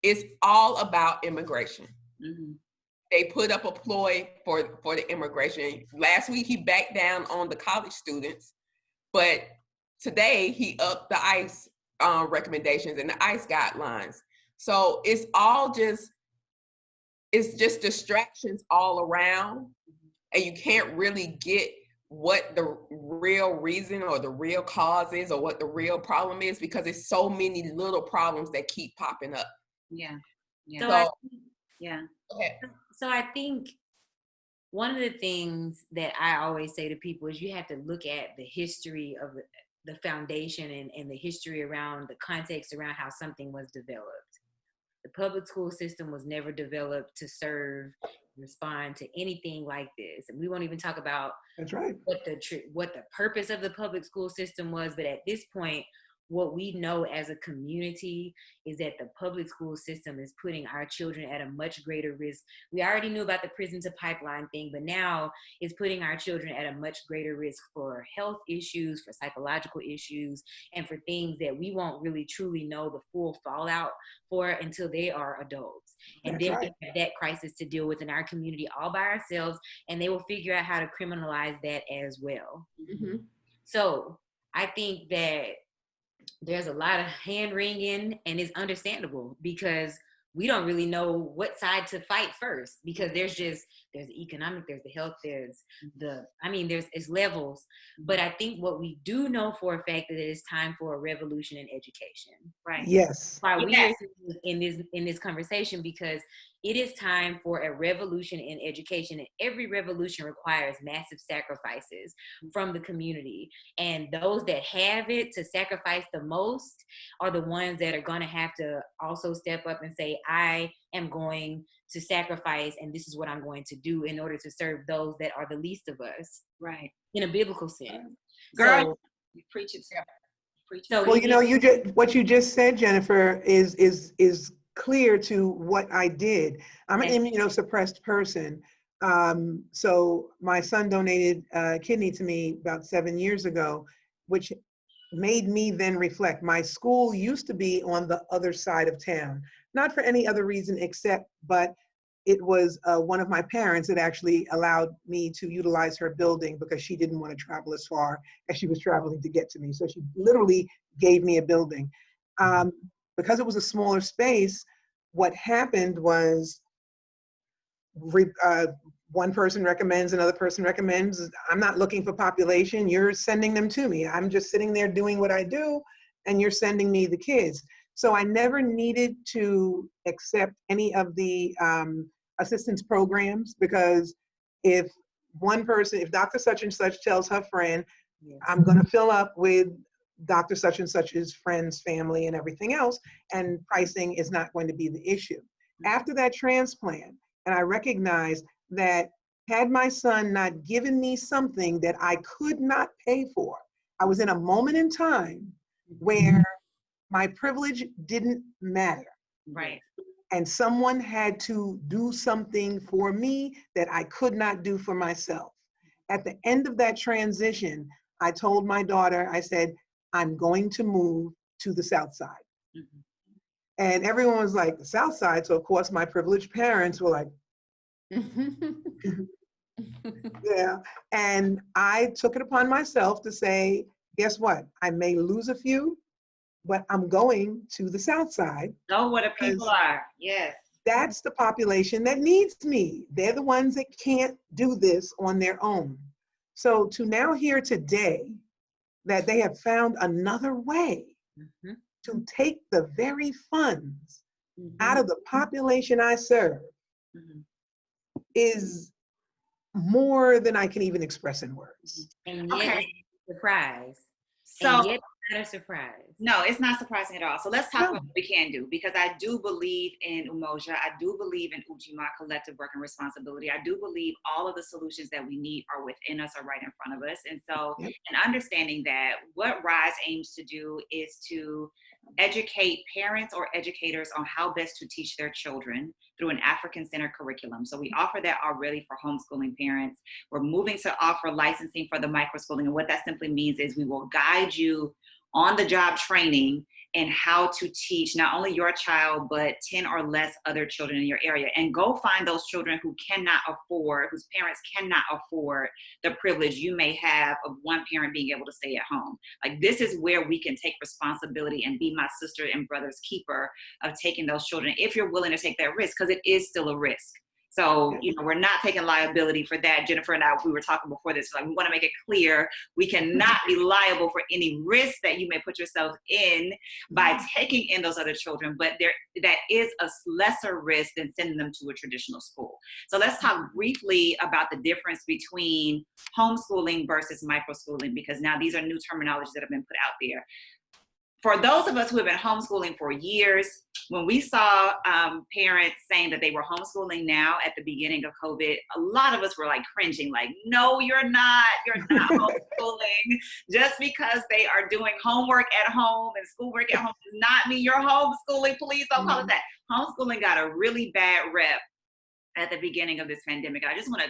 it's all about immigration. Mm-hmm. They put up a ploy for the immigration. Last week, he backed down on the college students, but today he upped the ICE recommendations and the ICE guidelines. So it's just distractions all around. and you can't really get what the real reason or the real cause is or what the real problem is, because it's so many little problems that keep popping up. Yeah. Yeah. So Yeah. Okay. So I think one of the things that I always say to people is you have to look at the history of the foundation and the history around the context around how something was developed. The public school system was never developed to serve, respond to anything like this. And we won't even talk about That's right. what the purpose of the public school system was. But at this point, what we know as a community is that the public school system is putting our children at a much greater risk. We already knew about the prison to pipeline thing, but now it's putting our children at a much greater risk for health issues, for psychological issues, and for things that we won't really truly know the full fallout for until they are adults. And That's then right. we have that crisis to deal with in our community all by ourselves, and they will figure out how to criminalize that as well. Mm-hmm. So I think that there's a lot of hand wringing, and it's understandable because we don't really know what side to fight first, because there's the economic, there's the health, there's it's levels. But I think what we do know for a fact that it's time for a revolution in education. Right. Yes. Why we are in this conversation, because it is time for a revolution in education, and every revolution requires massive sacrifices from the community. And those that have it to sacrifice the most are the ones that are going to have to also step up and say, I am going to sacrifice, and this is what I'm going to do in order to serve those that are the least of us. Right. In a biblical sense. Girl, So, you preach it. So Well, you know, what you just said, Jennifer, is clear to what I did. I'm an immunosuppressed person. So my son donated a kidney to me about 7 years ago, which made me then reflect. My school used to be on the other side of town, not for any other reason but it was one of my parents that actually allowed me to utilize her building because she didn't want to travel as far as she was traveling to get to me. So she literally gave me a building. Because it was a smaller space, what happened was one person recommends, another person recommends. I'm not looking for population. You're sending them to me. I'm just sitting there doing what I do, and you're sending me the kids. So I never needed to accept any of the assistance programs, because if Dr. Such and Such tells her friend, yes, I'm going to fill up with Dr. Such and Such's friends, family, and everything else, and pricing is not going to be the issue. After that transplant, and I recognized that had my son not given me something that I could not pay for, I was in a moment in time where my privilege didn't matter. Right. And someone had to do something for me that I could not do for myself. At the end of that transition, I told my daughter, I said, I'm going to move to the South Side. Mm-hmm. And everyone was like, the South Side? So of course my privileged parents were like, yeah. And I took it upon myself to say, guess what? I may lose a few, but I'm going to the South Side. Know what the people are. Yes. That's the population that needs me. They're the ones that can't do this on their own. So to now hear today that they have found another way to take the very funds out of the population I serve is more than I can even express in words. And yet it's a surprise. So, and yet it's not a surprise. No, it's not surprising at all. So let's talk about what we can do, because I do believe in Umoja. I do believe in Ujima, collective work and responsibility. I do believe all of the solutions that we need are within us, are right in front of us. And so, and understanding that, what RISE aims to do is to educate parents or educators on how best to teach their children through an African-centered curriculum. So we offer that already for homeschooling parents. We're moving to offer licensing for the microschooling. And what that simply means is we will guide you on-the-job training and how to teach not only your child, but 10 or less other children in your area. And go find those children who cannot afford, whose parents cannot afford the privilege you may have of one parent being able to stay at home. Like, this is where we can take responsibility and be my sister and brother's keeper of taking those children, if you're willing to take that risk, because it is still a risk. So, you know, we're not taking liability for that. Jennifer and I, we were talking before this, like we want to make it clear we cannot be liable for any risk that you may put yourself in by taking in those other children, but that is a lesser risk than sending them to a traditional school. So let's talk briefly about the difference between homeschooling versus microschooling, because now these are new terminologies that have been put out there. For those of us who have been homeschooling for years, when we saw parents saying that they were homeschooling now at the beginning of COVID, a lot of us were like cringing, like, no, you're not homeschooling. Just because they are doing homework at home and schoolwork at home does not mean you're homeschooling. Please don't call it that. Homeschooling got a really bad rep at the beginning of this pandemic. I just want to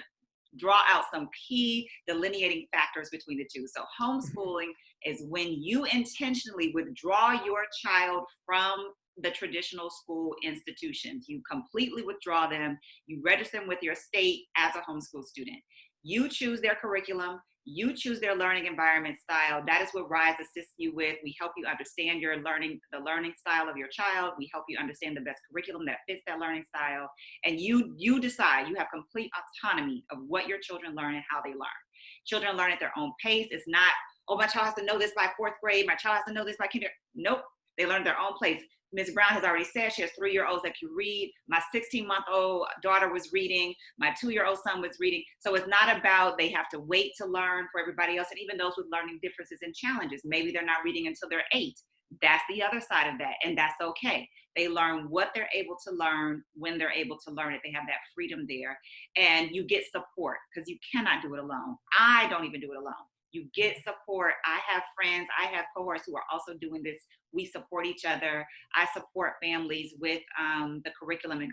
draw out some key delineating factors between the two. So homeschooling is when you intentionally withdraw your child from the traditional school institutions. You completely withdraw them. You register them with your state as a homeschool student. You choose their curriculum. You choose their learning environment style. That is what RISE assists you with. We help you understand your learning, the learning style of your child. We help you understand the best curriculum that fits that learning style. And you decide, you have complete autonomy of what your children learn and how they learn. Children learn at their own pace. It's not, oh, my child has to know this by 4th grade. My child has to know this by kindergarten. Nope, they learn at their own pace. Ms. Brown has already said she has 3-year-olds that can read. My 16-month-old daughter was reading. My 2-year-old son was reading. So it's not about they have to wait to learn for everybody else. And even those with learning differences and challenges, maybe they're not reading until they're 8. That's the other side of that, and that's okay. They learn what they're able to learn when they're able to learn it. They have that freedom there, and you get support because you cannot do it alone. I don't even do it alone. You get support. I have friends, I have cohorts who are also doing this. We support each other. I support families with the curriculum and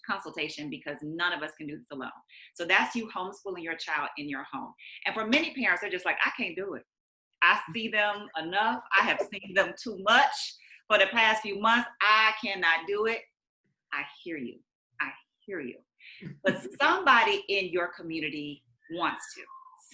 consultation because none of us can do this alone. So that's you homeschooling your child in your home. And for many parents, they're just like, I can't do it. I see them enough. I have seen them too much for the past few months. I cannot do it. I hear you. I hear you. But somebody in your community wants to.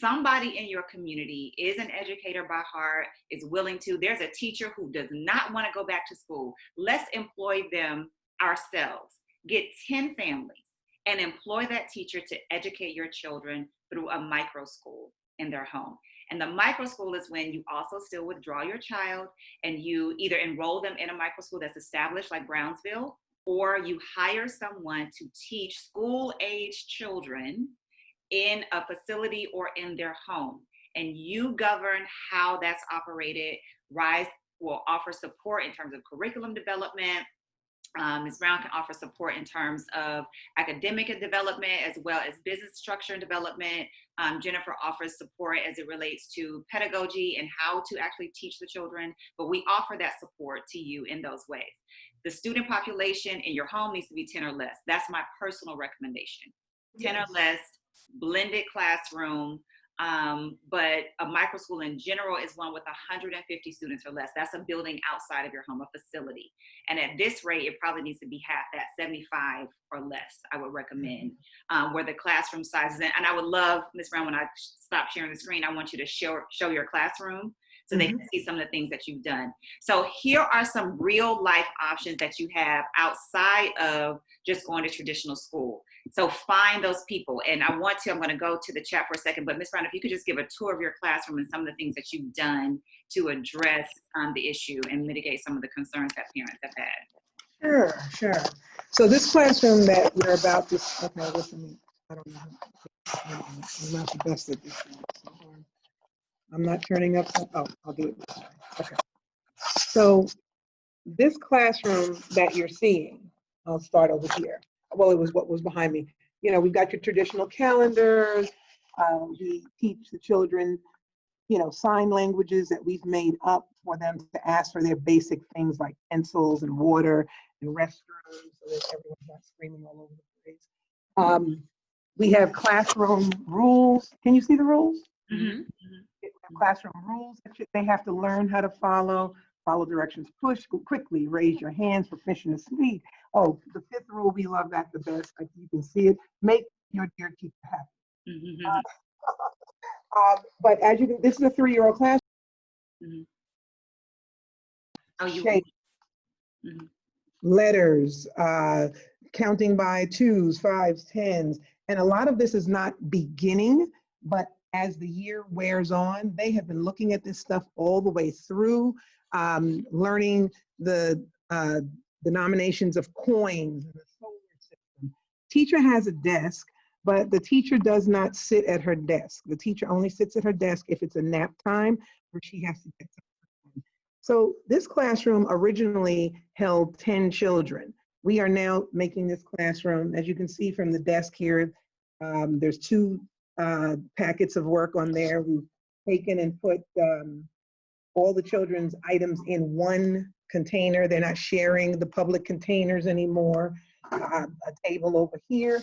Somebody in your community is an educator by heart, is willing to. There's a teacher who does not want to go back to school. Let's employ them ourselves. Get 10 families and employ that teacher to educate your children through a micro school in their home. And the micro school is when you also still withdraw your child and you either enroll them in a micro school that's established like Brownsville, or you hire someone to teach school-age children in a facility or in their home, and you govern how that's operated. RISE will offer support in terms of curriculum development. Ms. Brown can offer support in terms of academic development as well as business structure and development. Jennifer offers support as it relates to pedagogy and how to actually teach the children, but we offer that support to you in those ways. The student population in your home needs to be 10 or less. That's my personal recommendation. 10 or less, blended classroom, but a micro school in general is one with 150 students or less. That's a building outside of your home, a facility. And at this rate, it probably needs to be half that, 75 or less, I would recommend, where the classroom sizes. And I would love, Ms. Brown, when I stop sharing the screen, I want you to show your classroom so they can see some of the things that you've done. So here are some real life options that you have outside of just going to traditional school. So find those people. And I'm going to go to the chat for a second, but Ms. Brown, if you could just give a tour of your classroom and some of the things that you've done to address the issue and mitigate some of the concerns that parents have had. Sure. So this classroom that we're about to, okay, listen, I don't know. I'm not the best at this. So I'm not turning up. Oh, I'll do it this way. Okay. So this classroom that you're seeing, I'll start over here. Well, it was what was behind me. You know, we've got your traditional calendars. We teach the children, you know, sign languages that we've made up for them to ask for their basic things like pencils and water and restrooms so that everyone's not screaming all over the place. We have classroom rules. Can you see the rules? Mm-hmm. Classroom rules that they have to learn how to follow directions, push quickly, raise your hands for permission to speak. Oh, the 5th rule, we love that the best. Like you can see it, make your dear teacher happy. But as you can, this is a 3-year-old class. Oh, you. Letters, counting by 2s, 5s, 10s. And a lot of this is not beginning, but as the year wears on, they have been looking at this stuff all the way through, learning the denominations of coins and the solar system. Teacher has a desk, but the teacher does not sit at her desk. The teacher only sits at her desk if it's a nap time or she has to get something. So this classroom originally held 10 children. We are now making this classroom, as you can see from the desk here, there's 2 packets of work on there. We've taken and put all the children's items in one container. They're not sharing the public containers anymore. A table over here.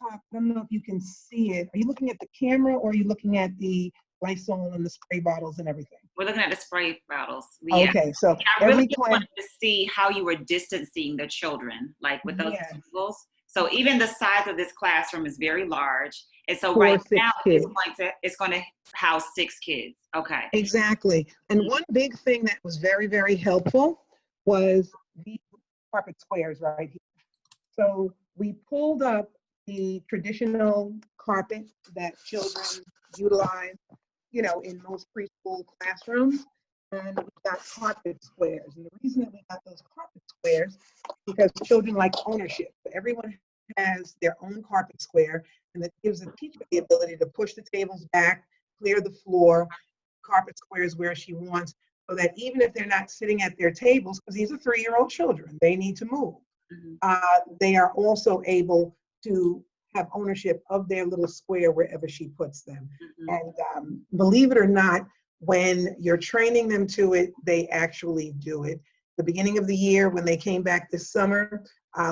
I don't know if you can see it. Are you looking at the camera or are you looking at the Lysol and the spray bottles and everything? We're looking at the spray bottles. Okay, so I really just wanted to see how you were distancing the children, like with those tables. So even the size of this classroom is very large. And so right now it's going to house 6 kids. Okay. Exactly. And one big thing that was very, very helpful was the carpet squares right here. So we pulled up the traditional carpet that children utilize, you know, in most preschool classrooms. And we got carpet squares. And the reason that we got those carpet squares is because children like ownership. So everyone has their own carpet square, and that gives the teacher the ability to push the tables back, clear the floor, carpet squares where she wants, so that even if they're not sitting at their tables, because these are 3-year-old children, they need to move. They are also able to have ownership of their little square wherever she puts them. And believe it or not, when you're training them to it, they actually do it. The beginning of the year, when they came back this summer,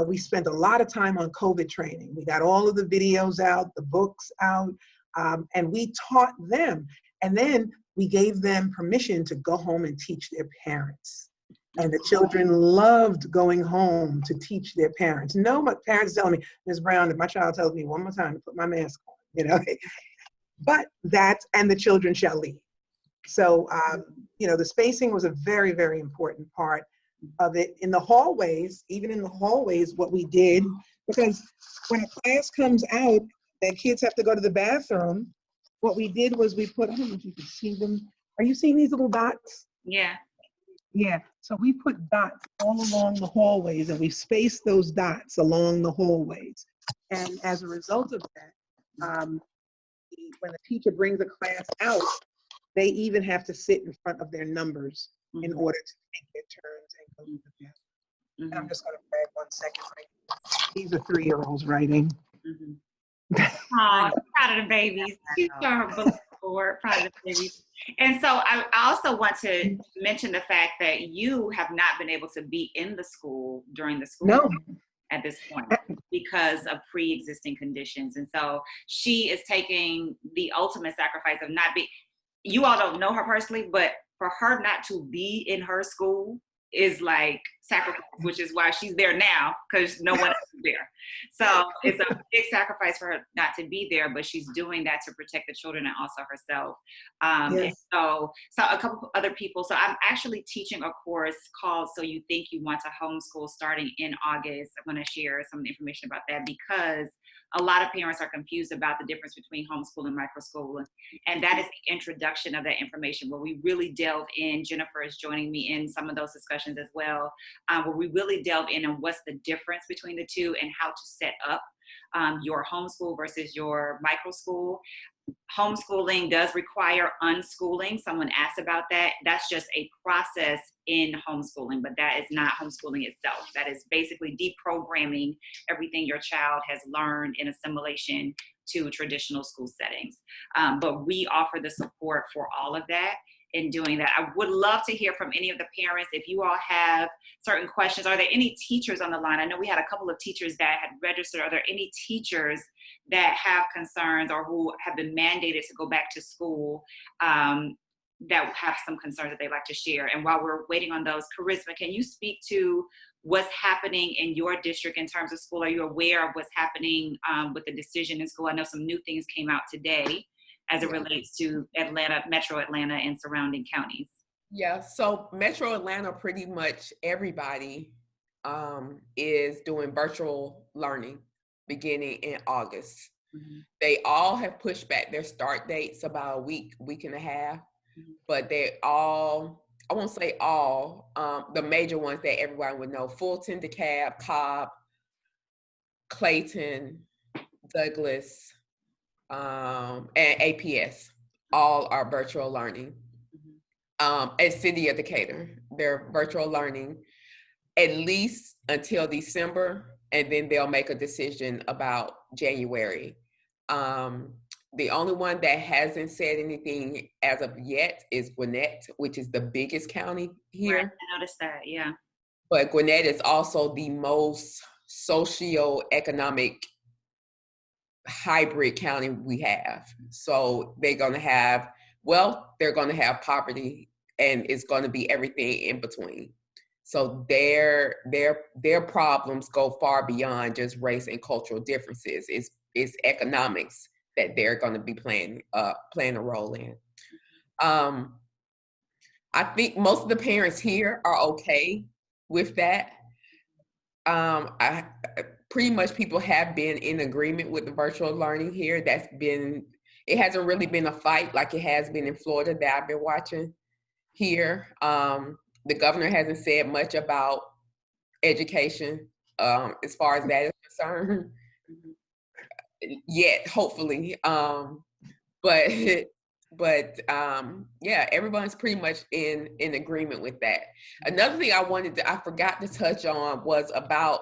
we spent a lot of time on COVID training. We got all of the videos out, the books out, and we taught them. And then we gave them permission to go home and teach their parents. And the children loved going home to teach their parents. No, my parents telling me, Ms. Brown, if my child tells me one more time to put my mask on, you know. But and the children shall leave. So, you know, the spacing was a very, very important part of it. In the hallways, even in the hallways, what we did, because when a class comes out, that kids have to go to the bathroom, what we did was we put, I don't know if you can see them. Are you seeing these little dots? Yeah. Yeah, so we put dots all along the hallways, and we spaced those dots along the hallways. And as a result of that, when the teacher brings a class out, they even have to sit in front of their numbers in order to take their turns and go to the bathroom. And I'm just going to grab 1 second. These are 3-year-olds writing. Oh, proud of the babies. She's got her book board, proud of the babies. And so I also want to mention the fact that you have not been able to be in the school during the school year at this point because of pre-existing conditions. And so she is taking the ultimate sacrifice of not being, you all don't know her personally, but for her not to be in her school is like sacrifice, which is why she's there now, because no one else is there. So it's a big sacrifice for her not to be there, but she's doing that to protect the children and also herself. And so a couple other people. So I'm actually teaching a course called So You Think You Want to Homeschool starting in August. I'm going to share some information about that because a lot of parents are confused about the difference between homeschool and microschool. And that is the introduction of that information where we really delve in. Jennifer is joining me in some of those discussions as well, where we really delve in on what's the difference between the two and how to set up your homeschool versus your microschool. Homeschooling does require unschooling. Someone asked about that. That's just a process in homeschooling, but that is not homeschooling itself. That is basically deprogramming everything your child has learned in assimilation to traditional school settings. But we offer the support for all of that in doing that. I would love to hear from any of the parents. If you all have certain questions, are there any teachers on the line? I know we had a couple of teachers that had registered. Are there any teachers that have concerns or who have been mandated to go back to school that have some concerns that they'd like to share? And while we're waiting on those, Charisma, can you speak to what's happening in your district in terms of school? Are you aware of what's happening with the decision in school? I know some new things came out today as it relates to Atlanta, Metro Atlanta and surrounding counties. Yeah, so Metro Atlanta, pretty much everybody is doing virtual learning beginning in August. Mhm. They all have pushed back their start dates about a week and a half, but they all, I won't say all, the major ones that everyone would know: Fulton, DeKalb, Cobb, Clayton, Douglas, and APS, all are virtual learning. At City of Decatur, they're virtual learning at least until December, and then they'll make a decision about January. The only one that hasn't said anything as of yet is Gwinnett, which is the biggest county here. Right, I noticed that, yeah. But Gwinnett is also the most socioeconomic hybrid county we have. So they're going to have wealth, they're going to have poverty, and it's going to be everything in between. So their problems go far beyond just race and cultural differences. It's economics that they're going to be playing a role in. I think most of the parents here are okay with that. Pretty much people have been in agreement with the virtual learning here. It hasn't really been a fight like it has been in Florida that I've been watching here. The governor hasn't said much about education as far as that is concerned yet, hopefully. But yeah, everyone's pretty much in agreement with that. Another thing I forgot to touch on was about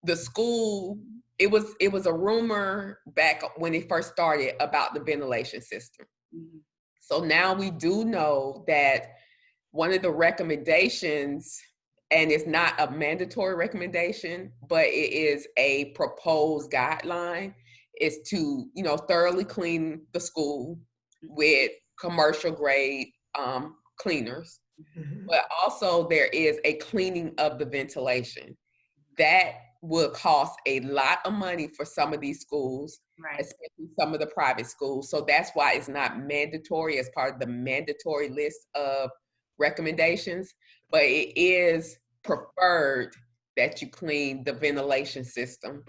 the school. It was a rumor back when it first started about the ventilation system. So now we do know that one of the recommendations, and it's not a mandatory recommendation, but it is a proposed guideline, is to, thoroughly clean the school with commercial grade cleaners. But also there is a cleaning of the ventilation. That will cost a lot of money for some of these schools, right, especially some of the private schools. So that's why it's not mandatory as part of the mandatory list of recommendations, but it is preferred that you clean the ventilation system,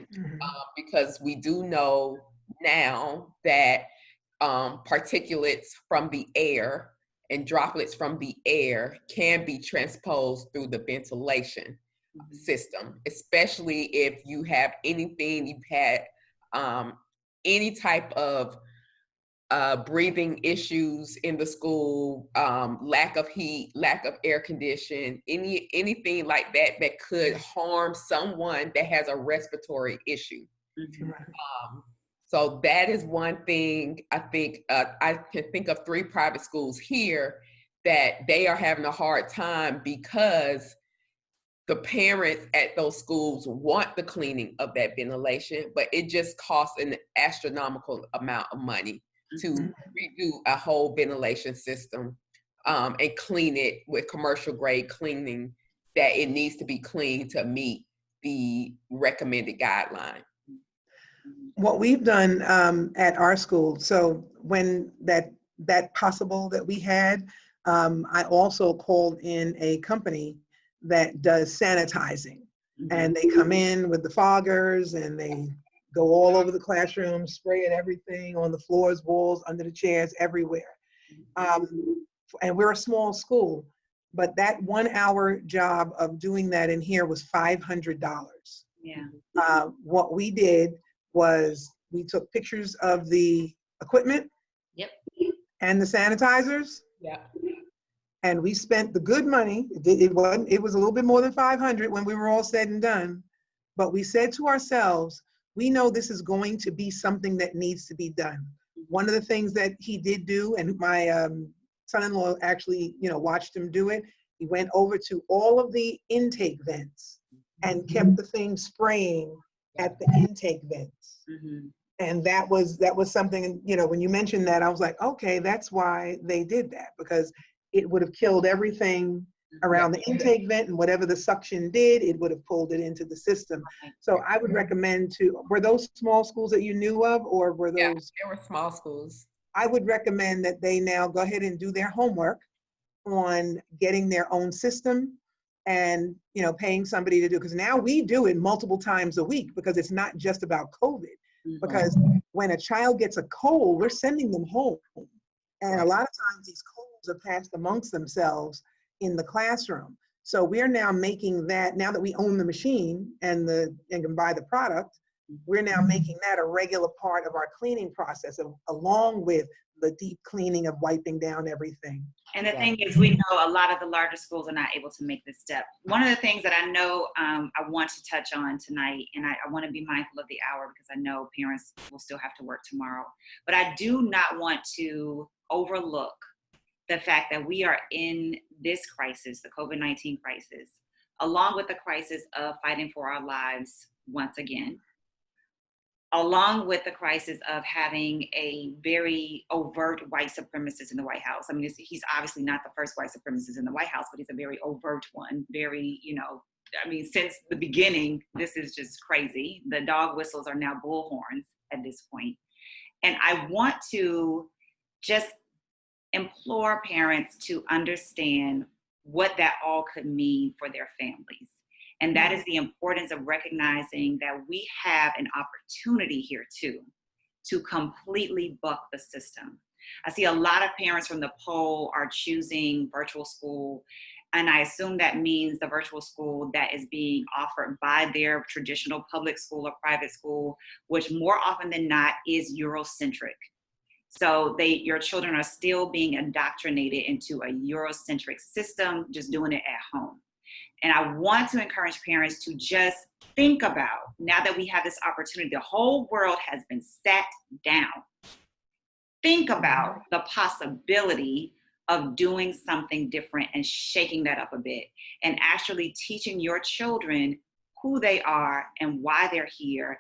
because we do know now that particulates from the air and droplets from the air can be transposed through the ventilation system, especially if you've had any type of breathing issues in the school, lack of heat, lack of air conditioning, anything like that could harm someone that has a respiratory issue. So that is one thing. I think I can think of 3 private schools here that they are having a hard time because the parents at those schools want the cleaning of that ventilation, but it just costs an astronomical amount of money to redo a whole ventilation system and clean it with commercial grade cleaning that it needs to be cleaned to meet the recommended guideline. What we've done at our school, so when that possible that we had, I also called in a company that does sanitizing, and they come in with the foggers and they go all over the classroom, spraying everything on the floors, walls, under the chairs, everywhere. And we're a small school, but that 1 hour job of doing that in here was $500. Yeah. What we did was we took pictures of the equipment and the sanitizers. And we spent the good money. It was a little bit more than 500 when we were all said and done. But we said to ourselves, we know this is going to be something that needs to be done. One of the things that he did do, and my son-in-law actually, watched him do it, he went over to all of the intake vents and kept the thing spraying at the intake vents. And that was something, when you mentioned that, I was like, okay, that's why they did that, because it would have killed everything around the intake vent, and whatever the suction did, it would have pulled it into the system. So I would recommend were those small schools that you knew of, or were those? Yeah, they were small schools. I would recommend that they now go ahead and do their homework on getting their own system and, you know, paying somebody to do, because now we do it multiple times a week, because it's not just about COVID. Because when a child gets a cold, we're sending them home. And a lot of times these colds are passed amongst themselves in the classroom. So we're now making that, now that we own the machine and can buy the product, we're now making that a regular part of our cleaning process, along with the deep cleaning of wiping down everything. And the thing is, we know a lot of the larger schools are not able to make this step. One of the things that I know I want to touch on tonight, and I want to be mindful of the hour because I know parents will still have to work tomorrow, but I do not want to overlook the fact that we are in this crisis, the COVID-19 crisis, along with the crisis of fighting for our lives once again, along with the crisis of having a very overt white supremacist in the White House. I mean, he's obviously not the first white supremacist in the White House, but he's a very overt one, very, you know, I mean, since the beginning, this is just crazy. The dog whistles are now bullhorns at this point. And I want to just implore parents to understand what that all could mean for their families. And that is the importance of recognizing that we have an opportunity here too, to completely buck the system. I see a lot of parents from the poll are choosing virtual school, and I assume that means the virtual school that is being offered by their traditional public school or private school, which more often than not is Eurocentric. So your children are still being indoctrinated into a Eurocentric system, just doing it at home. And I want to encourage parents to just think about, now that we have this opportunity, the whole world has been sat down. Think about the possibility of doing something different and shaking that up a bit, and actually teaching your children who they are and why they're here,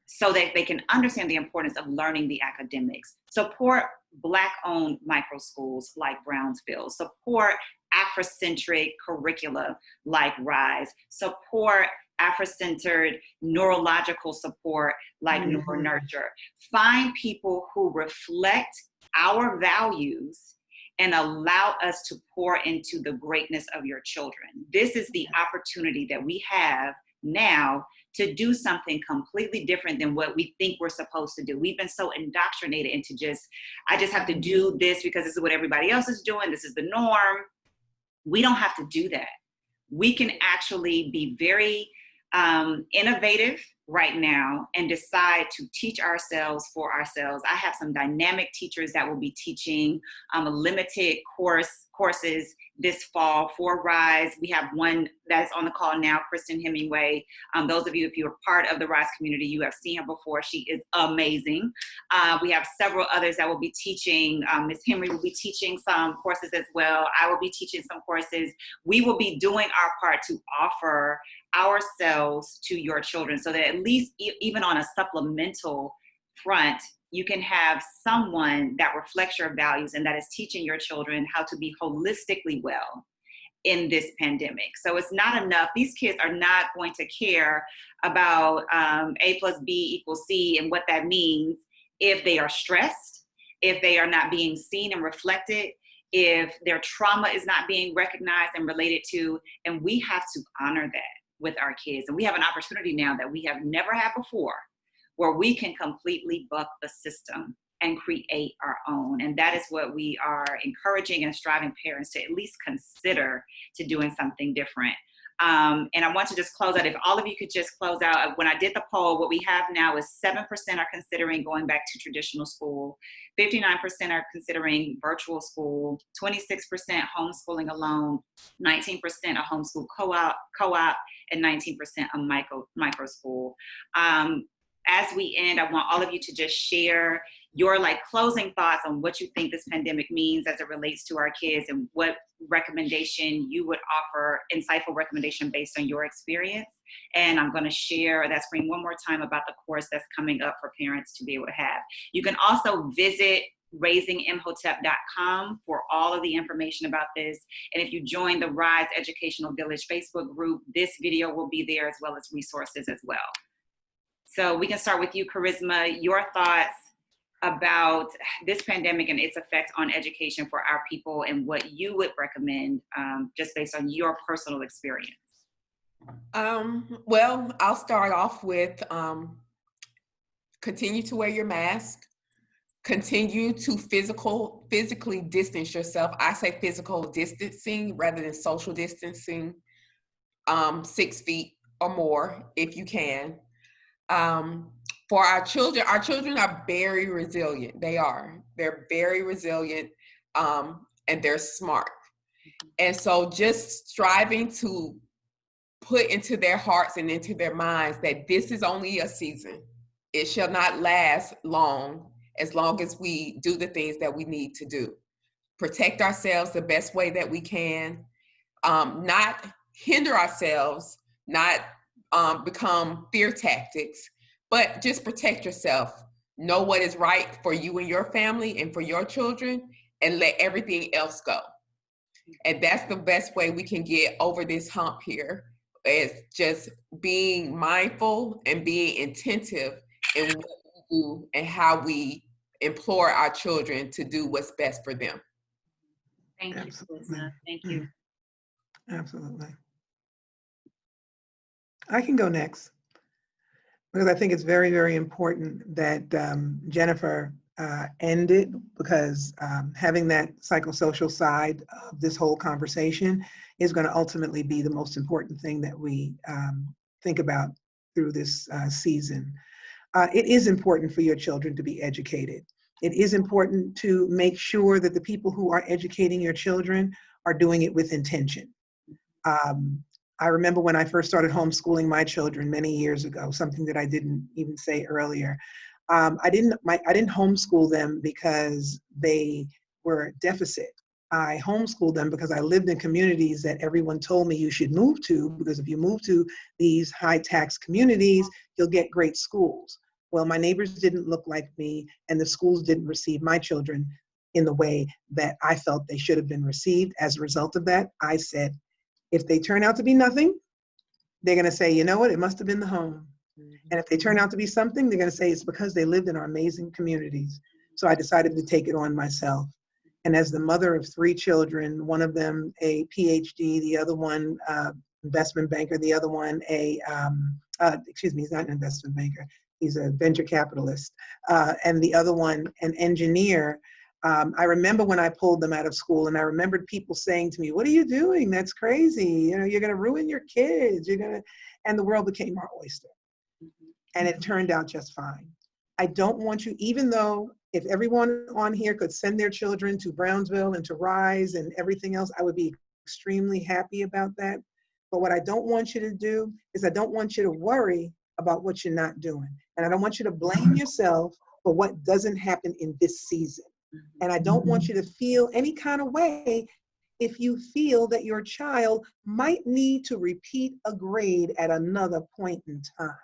so that they can understand the importance of learning the academics. Support Black-owned micro schools like Brownsville. Support Afrocentric curricula like RISE. Support Afrocentered neurological support like NeuroNurture. Find people who reflect our values and allow us to pour into the greatness of your children. This is the opportunity that we have now to do something completely different than what we think we're supposed to do. We've been so indoctrinated into I just have to do this because this is what everybody else is doing. This is the norm. We don't have to do that. We can actually be very innovative right now and decide to teach ourselves for ourselves. I have some dynamic teachers that will be teaching limited courses this fall for RISE. We have one that's on the call now, Kristen Hemingway. Those of you, if you're part of the RISE community, you have seen her before. She is amazing. We have several others that will be teaching. Ms. Henry will be teaching some courses as well. I will be teaching some courses. We will be doing our part to offer ourselves to your children, so that at least even on a supplemental front, you can have someone that reflects your values and that is teaching your children how to be holistically well in this pandemic. So it's not enough. These kids are not going to care about A plus B equals C and what that means if they are stressed, if they are not being seen and reflected, if their trauma is not being recognized and related to, and we have to honor that with our kids. And we have an opportunity now that we have never had before, where we can completely buck the system and create our own. And that is what we are encouraging and striving parents to at least consider, to doing something different. And I want to just close out, if all of you could just close out, when I did the poll, what we have now is 7% are considering going back to traditional school, 59% are considering virtual school, 26% homeschooling alone, 19% a homeschool co-op, and 19% a micro school. As we end, I want all of you to just share your closing thoughts on what you think this pandemic means as it relates to our kids, and what recommendation you would offer, insightful recommendation based on your experience. And I'm going to share that screen one more time about the course that's coming up for parents to be able to have. You can also visit raisingemhotep.com for all of the information about this. And if you join the RISE Educational Village Facebook group, this video will be there as well as resources as well. So we can start with you, Charisma, your thoughts about this pandemic and its effects on education for our people, and what you would recommend, just based on your personal experience. Well, I'll start off with continue to wear your mask, continue to physically distance yourself. I say physical distancing rather than social distancing, 6 feet or more if you can. For our children are very resilient. They're very resilient, and they're smart. And so just striving to put into their hearts and into their minds that this is only a season. It shall not last long as we do the things that we need to do. Protect ourselves the best way that we can, not hinder ourselves, not become fear tactics, but just protect yourself. Know what is right for you and your family and for your children, and let everything else go. And that's the best way we can get over this hump here, is just being mindful and being attentive in what we do and how we implore our children to do what's best for them. Thank you, Absolutely. Lisa. Thank you. Absolutely. I can go next, because I think it's very, very important that Jennifer ended, because having that psychosocial side of this whole conversation is going to ultimately be the most important thing that we think about through this season. It is important for your children to be educated. It is important to make sure that the people who are educating your children are doing it with intention. I remember when I first started homeschooling my children many years ago, something that I didn't even say earlier. I didn't homeschool them because they were deficit. I homeschooled them because I lived in communities that everyone told me you should move to, because if you move to these high tax communities, you'll get great schools. Well, my neighbors didn't look like me, and the schools didn't receive my children in the way that I felt they should have been received. As a result of that, I said, if they turn out to be nothing, they're going to say, you know what, it must have been the home. And if they turn out to be something, they're going to say it's because they lived in our amazing communities. So I decided to take it on myself. And as the mother of 3 children, one of them a PhD, the other one investment banker, the other one he's not an investment banker, he's a venture capitalist, and the other one an engineer. I remember when I pulled them out of school, and I remembered people saying to me, what are you doing? That's crazy. You know, you're going to ruin your kids. And the world became our oyster. And it turned out just fine. I don't want you, even though if everyone on here could send their children to Brownsville and to Rise and everything else, I would be extremely happy about that. But what I don't want you to do is I don't want you to worry about what you're not doing. And I don't want you to blame yourself for what doesn't happen in this season. And I don't want you to feel any kind of way if you feel that your child might need to repeat a grade at another point in time.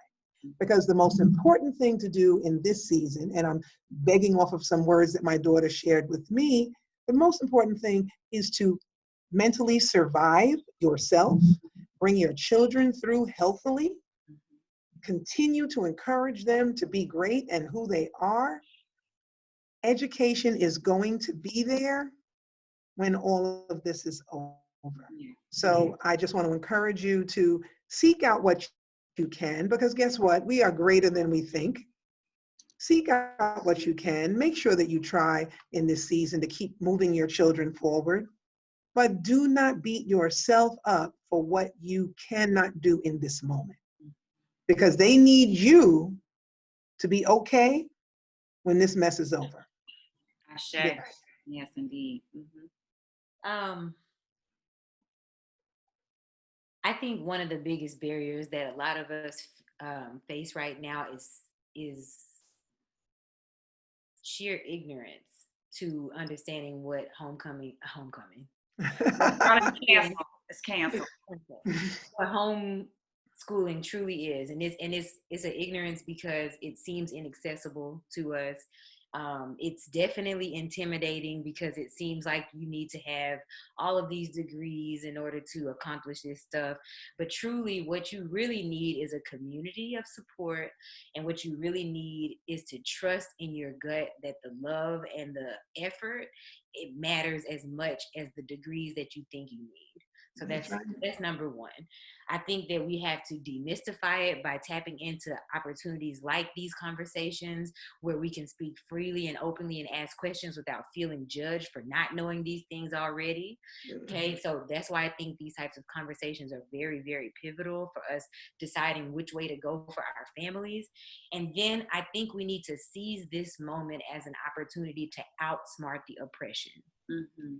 Because the most important thing to do in this season, and I'm begging off of some words that my daughter shared with me, the most important thing is to mentally survive yourself, bring your children through healthily, continue to encourage them to be great and who they are. Education is going to be there when all of this is over. So I just want to encourage you to seek out what you can, because guess what? We are greater than we think. Seek out what you can. Make sure that you try in this season to keep moving your children forward, but do not beat yourself up for what you cannot do in this moment, because they need you to be okay when this mess is over. Ashe. Yes. Yes, indeed. I think one of the biggest barriers that a lot of us face right now is sheer ignorance to understanding what homecoming. It's canceled. What homeschooling truly is, and it's an ignorance because it seems inaccessible to us. It's definitely intimidating because it seems like you need to have all of these degrees in order to accomplish this stuff. But truly, what you really need is a community of support. And what you really need is to trust in your gut that the love and the effort, it matters as much as the degrees that you think you need. So that's number one. I think that we have to demystify it by tapping into opportunities like these conversations where we can speak freely and openly and ask questions without feeling judged for not knowing these things already. Okay, so that's why I think these types of conversations are very, very pivotal for us deciding which way to go for our families. And then I think we need to seize this moment as an opportunity to outsmart the oppression. Mm-hmm.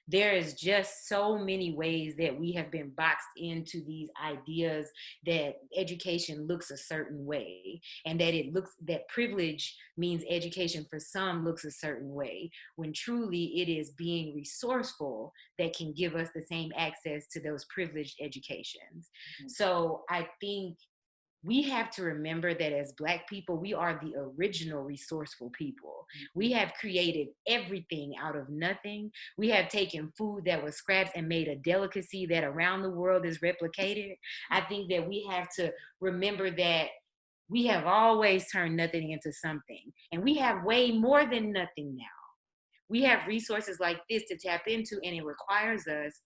There is just so many ways that we have been boxed into these ideas that education looks a certain way, and that privilege means education for some looks a certain way, when truly it is being resourceful that can give us the same access to those privileged educations. Mm-hmm. So I think we have to remember that as Black people, we are the original resourceful people. We have created everything out of nothing. We have taken food that was scraps and made a delicacy that around the world is replicated. I think that we have to remember that we have always turned nothing into something. And we have way more than nothing now. We have resources like this to tap into, and it requires us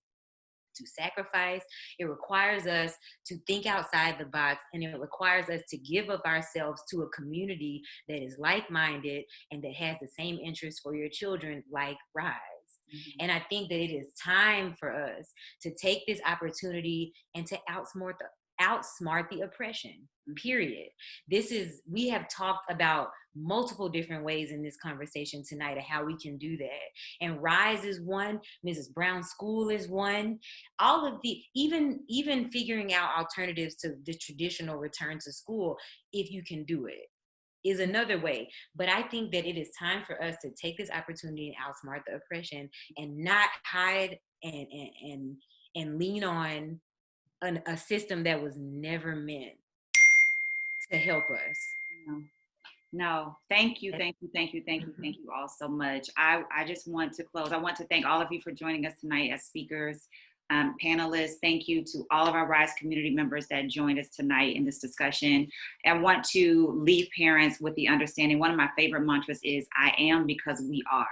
to sacrifice. It requires us to think outside the box, and it requires us to give up ourselves to a community that is like-minded and that has the same interests for your children like Rise. Mm-hmm. And I think that it is time for us to take this opportunity and to outsmart the oppression, period. We have talked about multiple different ways in this conversation tonight of how we can do that. And Rise is one, Mrs. Brown's school is one. All of the, even figuring out alternatives to the traditional return to school, if you can do it, is another way. But I think that it is time for us to take this opportunity and outsmart the oppression and not hide and lean on a system that was never meant to help us. No, thank you all so much. I just want to close. I want to thank all of you for joining us tonight as speakers, panelists. Thank you to all of our Rise community members that joined us tonight in this discussion. I want to leave parents with the understanding, one of my favorite mantras is, I am because we are.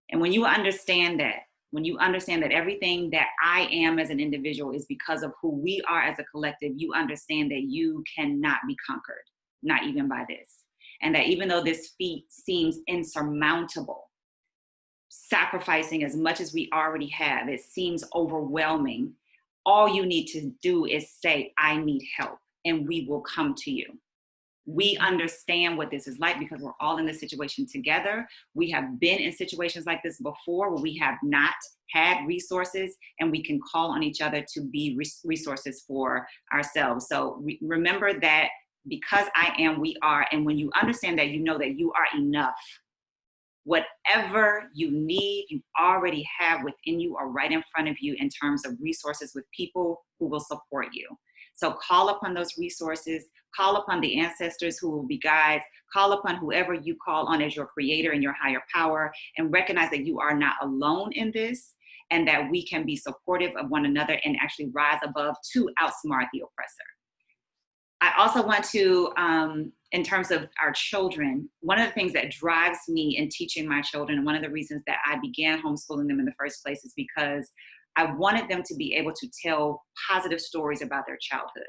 And when you understand that everything that I am as an individual is because of who we are as a collective, you understand that you cannot be conquered, not even by this. And that even though this feat seems insurmountable, sacrificing as much as we already have, it seems overwhelming. All you need to do is say, I need help, and we will come to you. We understand what this is like because we're all in this situation together. We have been in situations like this before where we have not had resources, and we can call on each other to be resources for ourselves. So remember that because I am, we are. And when you understand that, you know that you are enough. Whatever you need, you already have within you or right in front of you in terms of resources with people who will support you. So call upon those resources, call upon the ancestors who will be guides, call upon whoever you call on as your creator and your higher power, and recognize that you are not alone in this, and that we can be supportive of one another and actually rise above to outsmart the oppressor. I also want to, in terms of our children, one of the things that drives me in teaching my children, and one of the reasons that I began homeschooling them in the first place, is because I wanted them to be able to tell positive stories about their childhood.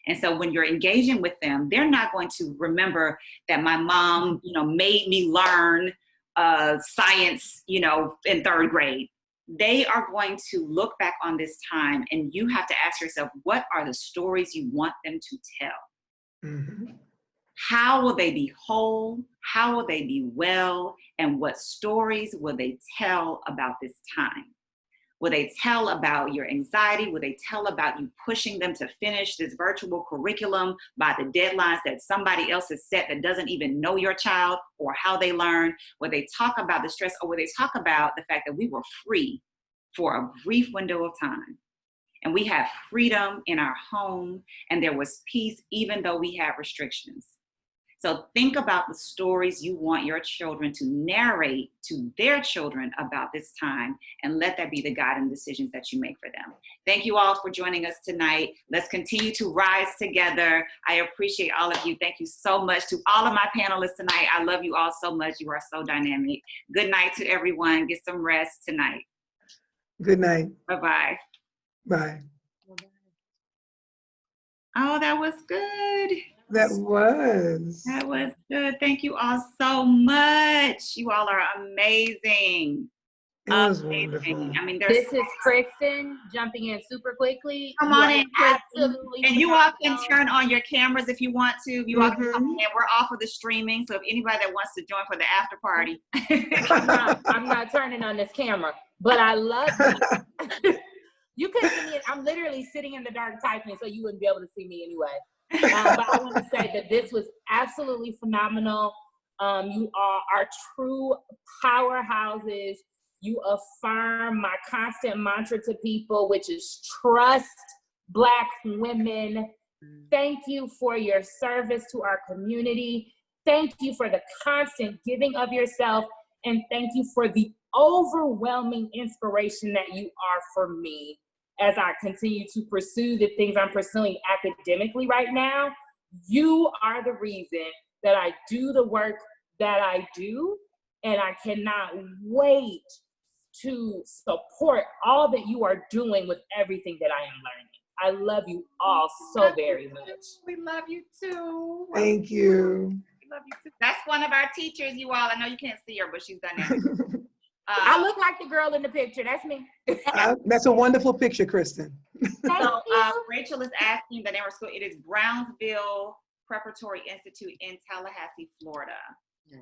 And so when you're engaging with them, they're not going to remember that my mom, made me learn science, in third grade. They are going to look back on this time, and you have to ask yourself, what are the stories you want them to tell? Mm-hmm. How will they be whole? How will they be well? And what stories will they tell about this time? Will they tell about your anxiety? Will they tell about you pushing them to finish this virtual curriculum by the deadlines that somebody else has set that doesn't even know your child or how they learn? Will they talk about the stress, or will they talk about the fact that we were free for a brief window of time? And we have freedom in our home, and there was peace even though we had restrictions. So think about the stories you want your children to narrate to their children about this time, and let that be the guiding decisions that you make for them. Thank you all for joining us tonight. Let's continue to rise together. I appreciate all of you. Thank you so much to all of my panelists tonight. I love you all so much. You are so dynamic. Good night to everyone. Get some rest tonight. Good night. Bye-bye. Bye. Oh, that was good. That was. That was good. Thank you all so much. You all are amazing. It was wonderful. I mean, This is Kristen jumping in super quickly. Come You on are in, Kristen. absolutely And you all can phenomenal. turn on your cameras if you want to. You all can come Mhm. in. We're off of the streaming, so if anybody that wants to join for the after party. I'm not turning on this camera, but I love it. You couldn't see me. I'm literally sitting in the dark typing, so you wouldn't be able to see me anyway. But I want to say that this was absolutely phenomenal. You all are true powerhouses. You affirm my constant mantra to people, which is trust Black women. Thank you for your service to our community. Thank you for the constant giving of yourself. And thank you for the overwhelming inspiration that you are for me as I continue to pursue the things I'm pursuing academically right now. You are the reason that I do the work that I do, and I cannot wait to support all that you are doing with everything that I am learning. I love you all so very much. We love you too. Thank you. We love you too. That's one of our teachers, you all. I know you can't see her, but she's dynamic. I look like the girl in the picture. That's me. That's a wonderful picture, Kristen. Thank So you. Rachel is asking the name of school. It is Brownsville Preparatory Institute in Tallahassee, Florida.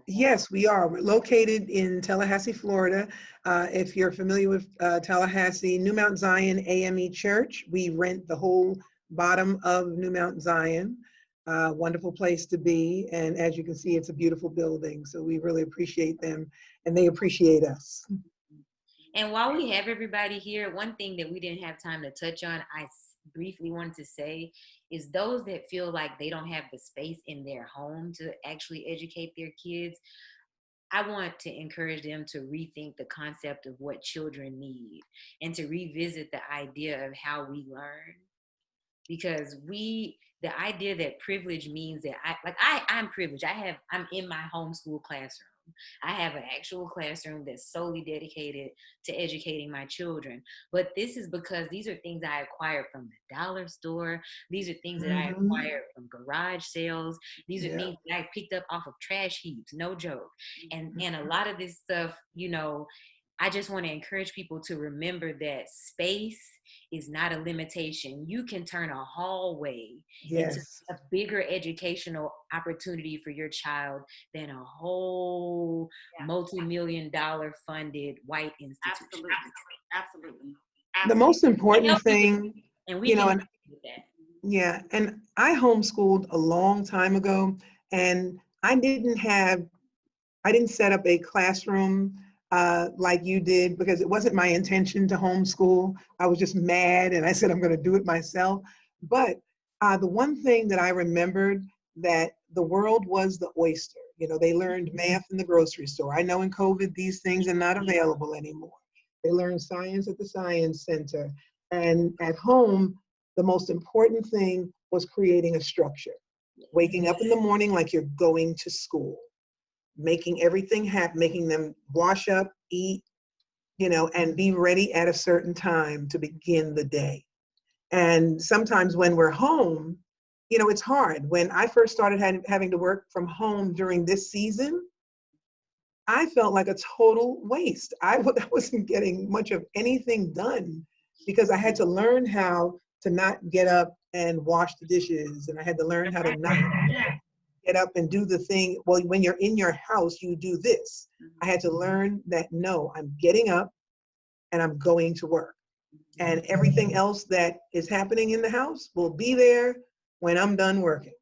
Yes, we are. We're located in Tallahassee, Florida. If you're familiar with Tallahassee, New Mount Zion AME Church, we rent the whole bottom of New Mount Zion. Wonderful place to be. And as you can see, it's a beautiful building. So we really appreciate them, and they appreciate us. And while we have everybody here, one thing that we didn't have time to touch on, I briefly wanted to say, is those that feel like they don't have the space in their home to actually educate their kids, I want to encourage them to rethink the concept of what children need and to revisit the idea of how we learn. Because the idea that privilege means that I'm privileged. I'm in my homeschool classroom. I have an actual classroom that's solely dedicated to educating my children. But this is because these are things I acquired from the dollar store. These are things that I acquired from garage sales. These are things that I picked up off of trash heaps, no joke. And a lot of this stuff, I just want to encourage people to remember that space is not a limitation. You can turn a hallway into a bigger educational opportunity for your child than a whole multi-million-dollar funded white institution. Absolutely. The most important thing, and we can do that. Yeah, and I homeschooled a long time ago, and I didn't set up a classroom like you did, because it wasn't my intention to homeschool. I was just mad, and I said, I'm going to do it myself. But the one thing that I remembered, that the world was the oyster. They learned math in the grocery store. I know in COVID, these things are not available anymore. They learned science at the science center. And at home, the most important thing was creating a structure. Waking up in the morning like you're going to school. Making everything happen, making them wash up, eat, and be ready at a certain time to begin the day. And sometimes when we're home, it's hard. When I first started having to work from home during this season, I felt like a total waste. I wasn't getting much of anything done because I had to learn how to not get up and wash the dishes, and I had to learn how to not get up and do the thing. Well, when you're in your house, you do this. I had to learn that, no, I'm getting up and I'm going to work. And everything else that is happening in the house will be there when I'm done working.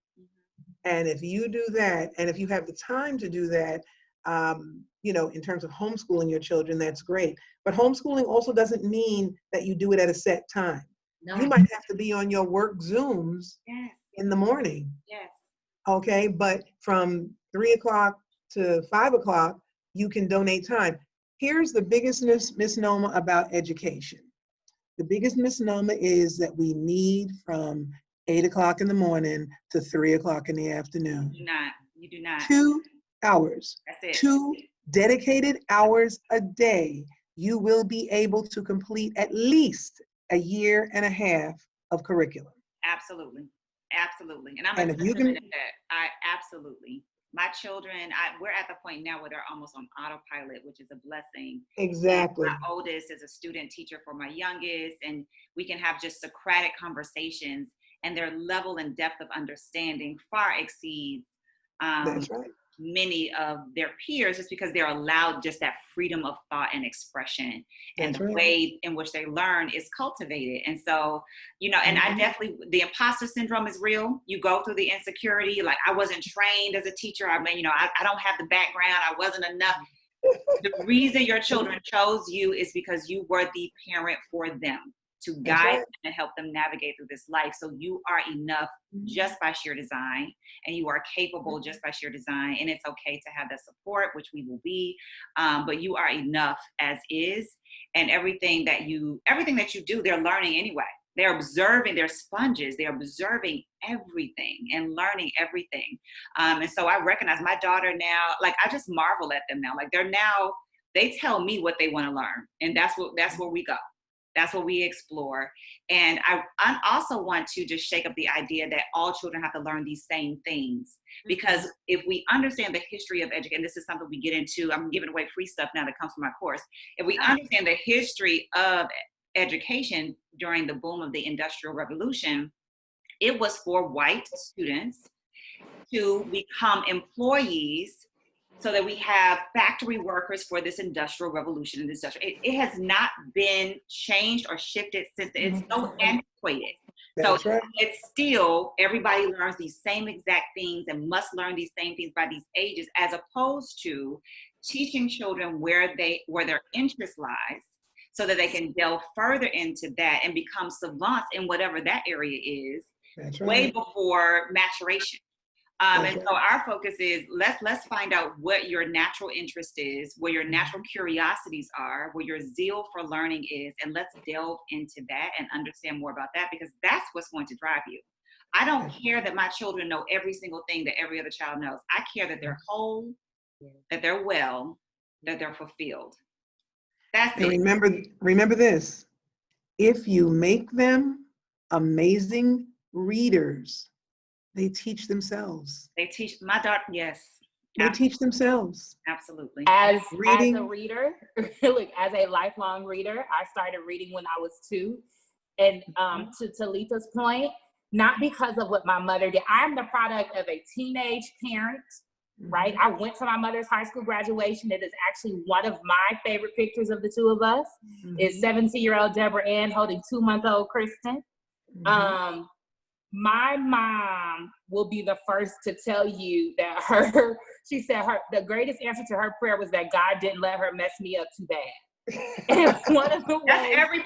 And if you do that, and if you have the time to do that, in terms of homeschooling your children, that's great. But homeschooling also doesn't mean that you do it at a set time. No. You might have to be on your work Zooms in the morning. Yes. Okay, but from 3 o'clock to 5 o'clock, you can donate time. Here's the biggest misnomer about education. The biggest misnomer is that we need from 8 o'clock in the morning to 3 o'clock in the afternoon. You do not. 2 hours. That's it. 2 dedicated hours a day. You will be able to complete at least a year and a half of curriculum. Absolutely. Absolutely. And I'm And a if you testament can, to that. I absolutely. My children, we're at the point now where they're almost on autopilot, which is a blessing. exactly. And my oldest is a student teacher for my youngest, and we can have just Socratic conversations, and their level and depth of understanding far exceeds That's right. many of their peers, just because they're allowed just that freedom of thought and expression. And That's the right. way in which they learn is cultivated. And so, and I definitely, the imposter syndrome is real. You go through the insecurity, like I wasn't trained as a teacher. I mean, I don't have the background. I wasn't enough. The reason your children chose you is because you were the parent for them, to guide them and help them navigate through this life. So you are enough just by sheer design, and you are capable just by sheer design. And it's okay to have that support, which we will be, but you are enough as is. And everything that you do, they're learning anyway. They're observing, they're sponges, they're observing everything and learning everything. And so I recognize my daughter now, like I just marvel at them now. Like they tell me what they want to learn. And that's where we go. That's what we explore. And I also want to just shake up the idea that all children have to learn these same things. Because if we understand the history of education, and this is something we get into, I'm giving away free stuff now that comes from my course. If we understand the history of education during the boom of the Industrial Revolution, it was for white students to become employees so that we have factory workers for this industrial revolution. It has not been changed or shifted since. It's so antiquated. That's right. It's still, everybody learns these same exact things and must learn these same things by these ages, as opposed to teaching children where their interest lies, so that they can delve further into that and become savants in whatever that area is. That's right. Way before maturation. And so our focus is let's find out what your natural interest is, where your natural curiosities are, where your zeal for learning is, and let's delve into that and understand more about that, because that's what's going to drive you. I don't care that my children know every single thing that every other child knows. I care that they're whole, that they're well, that they're fulfilled. That's it. Remember this. If you make them amazing readers, they teach themselves. They teach my daughter, yes. They teach themselves. Absolutely. As a reader, look, as a lifelong reader, I started reading when I was 2. And to Talitha's point, not because of what my mother did. I'm the product of a teenage parent, right? I went to my mother's high school graduation. It is actually one of my favorite pictures of the 2 of us. Is 17-year-old Deborah Ann holding 2-month-old Kristen. My mom will be the first to tell you that she said the greatest answer to her prayer was that God didn't let her mess me up too bad. And one of the that's every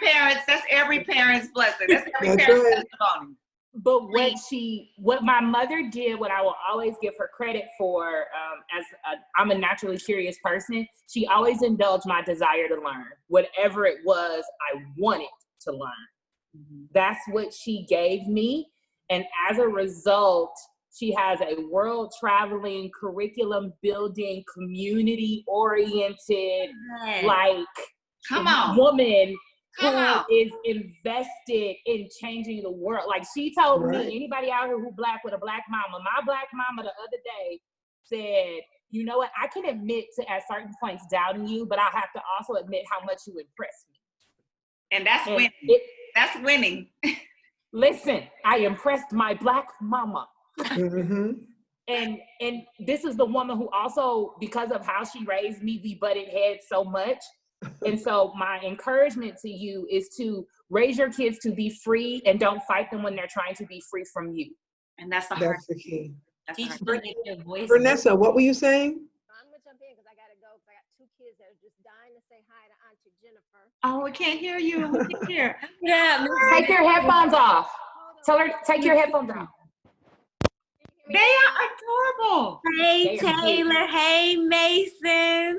parent's blessing. That's every parent's testimony. But what my mother did, what I will always give her credit for, I'm a naturally curious person, she always indulged my desire to learn. Whatever it was I wanted to learn. That's what she gave me. And as a result, she has a world traveling, curriculum building, community oriented, woman who is invested in changing the world. Like she told me, anybody out here who Black with a Black mama, my Black mama the other day said, you know what, I can admit to at certain points doubting you, but I have to also admit how much you impress me. And that's winning. That's winning. Listen, I impressed my Black mama. And this is the woman who also, because of how she raised me, we butted heads so much. And so my encouragement to you is to raise your kids to be free and don't fight them when they're trying to be free from you. And that's the key. Voice. Vanessa, what were you saying? I'm gonna jump in because I gotta go. I got 2 kids that are just dying to say hi to Auntie Jennifer. Oh, we can't hear you. We can't hear. Take your headphones off. Tell her, take your headphones off. They are adorable. Hey, They are Taylor. Hey, Mason.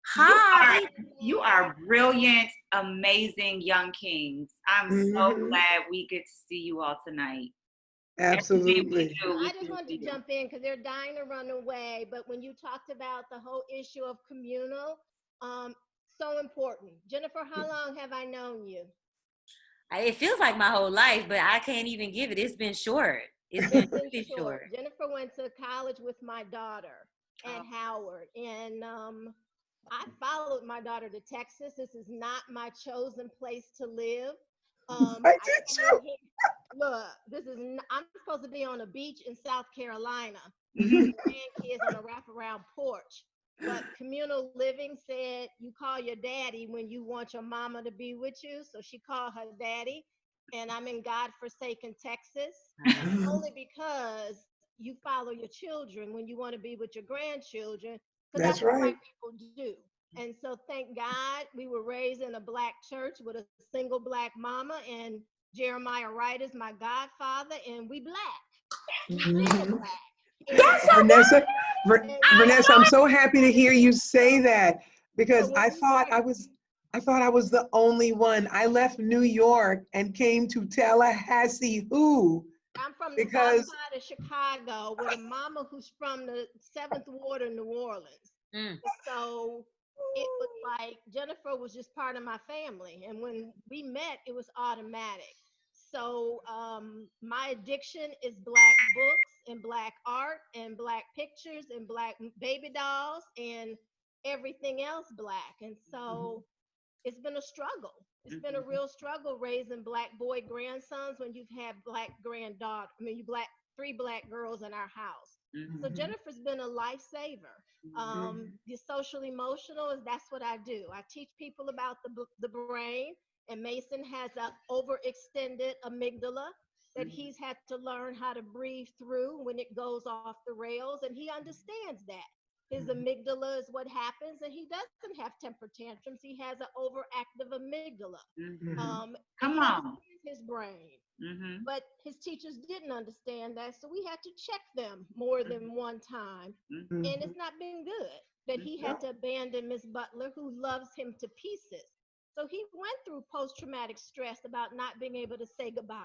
Hi. You are brilliant, amazing young kings. I'm so Mhm. glad we get to see you all tonight. Absolutely. I just wanted to jump in because they're dying to run away. But when you talked about the whole issue of communal, so important. Jennifer, how long have I known you? It feels like my whole life, but I can't even give it. It's been short. It's been Been really short. Jennifer went to college with my daughter at Howard, and I followed my daughter to Texas. This is not my chosen place to live. I did too. Look, I'm supposed to be on a beach in South Carolina, Mhm. grandkids on a wraparound porch. But communal living said you call your daddy when you want your mama to be with you. So she called her daddy, and I'm in God-forsaken Texas, only because you follow your children when you want to be with your grandchildren, because That's that's what right. white people do. And so thank God we were raised in a Black church with a single Black mama, and Jeremiah Wright is my godfather, and we Black. Mhm. Black. Vanessa, And Vanessa, I'm so happy to hear you say that, because when I we thought started- I thought I was the only one. I left New York and came to Tallahassee. Who? I'm from the south Because side of Chicago with a mama who's from the 7th Ward of New Orleans. Mm. So it was like Jennifer was just part of my family. And when we met, it was automatic. So my addiction is Black books and Black art and Black pictures and Black baby dolls and everything else Black. And so it's been a struggle. It's been a real struggle raising Black boy grandsons when you've had Black granddaughter. I mean, three Black girls in our house. So Jennifer's been a lifesaver. The social emotional that's what I do. I teach people about the brain, and Mason has an overextended amygdala that he's had to learn how to breathe through when it goes off the rails, and he understands that. His amygdala is what happens, and he doesn't have temper tantrums. He has an overactive amygdala. Come on. His brain. Mm-hmm. But his teachers didn't understand that, so we had to check them more than one time. Mm-hmm. And it's not been good that he had to abandon Miss Butler, who loves him to pieces. So he went through post-traumatic stress about not being able to say goodbye.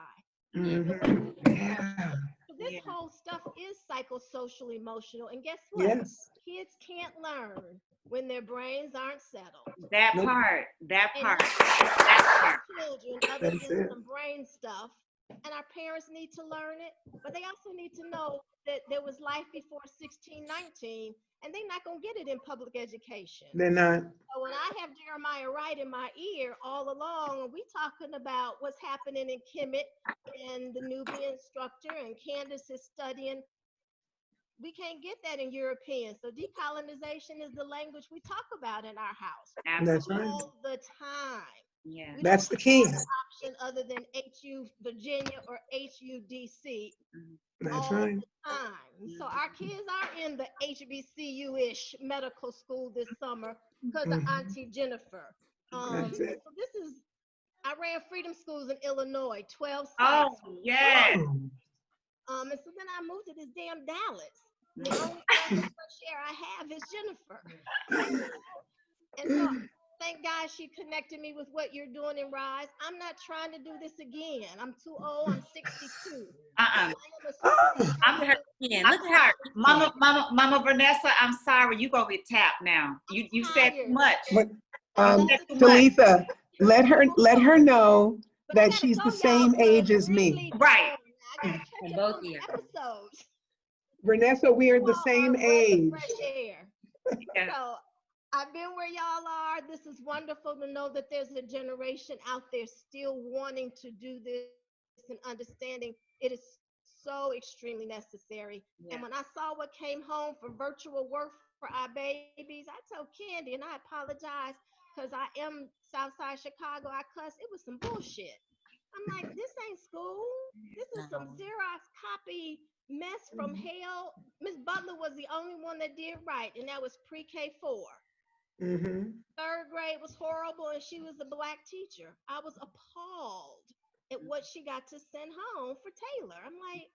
Yeah. So this whole stuff is psychosocial emotional. And guess what? Yes. Kids can't learn when their brains aren't settled. That Nope. part. That And part. That part. children other That's than it. some brain stuff, and our parents need to learn it, but they also need to know that there was life before 1619, and they're not going to get it in public education. They're not. So when I have Jeremiah Wright in my ear all along, and we talking about what's happening in Kemet and the Nubian structure, and Candace is studying, we can't get that in European. So decolonization is the language we talk about in our house. That's right. All the time. Yeah. We That's don't the key. have an option other than HU Virginia or HUDC That's all right. the time. So our kids are in the HBCU-ish medical school this summer because of Auntie Jennifer. That's it. So I ran Freedom Schools in Illinois, 12 sites. Oh, yes. And so then I moved to this damn Dallas. The only breath of fresh air I have is Jennifer. And so thank God she connected me with what you're doing in Rise. I'm not trying to do this again. I'm too old. I'm 62. Uh-uh. Look at her skin. I'm Look at her. sorry. Mama Vanessa, I'm sorry. You gonna get tapped now. You said too much. But You said too much. Talitha, let her know But I that gotta she's go, the y'all, same 'cause age it's as me. really Right. I gotta catch And up both on of the you. episodes. Vanessa, we are the You all same are a breath of age. fresh air. Yeah. So I've been where y'all are. This is wonderful to know that there's a generation out there still wanting to do this and understanding it is so extremely necessary. Yeah. And when I saw what came home for virtual work for our babies, I told Candy, and I apologize because I am Southside Chicago. I cuss. It was some bullshit. I'm like, this ain't school. This is some Xerox copy mess from hell. Miss Butler was the only one that did right, and that was pre-K 4. Third grade was horrible, and she was a Black teacher. I was appalled at what she got to send home for Taylor. I'm like,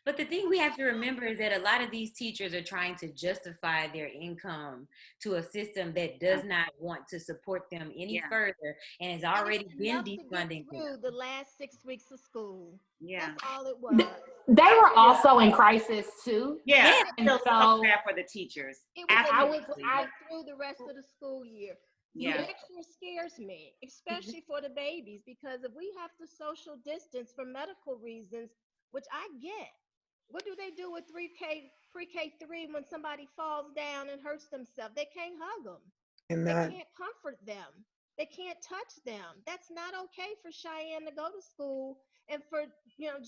But the thing we have to remember is that a lot of these teachers are trying to justify their income to a system that does not want to support them any further and has already been defunding through the last 6 weeks of school. Yeah. That's all it was. They were also in crisis too. Yeah. And so so bad for the teachers. It was Absolutely. through the rest of the school year. Yeah. The extra scares me, especially for the babies, because if we have to social distance for medical reasons, which I get, what do they do with pre-K 3 when somebody falls down and hurts themselves? They can't hug them. They can't comfort them. They can't touch them. That's not okay for Cheyenne to go to school, and for Jones.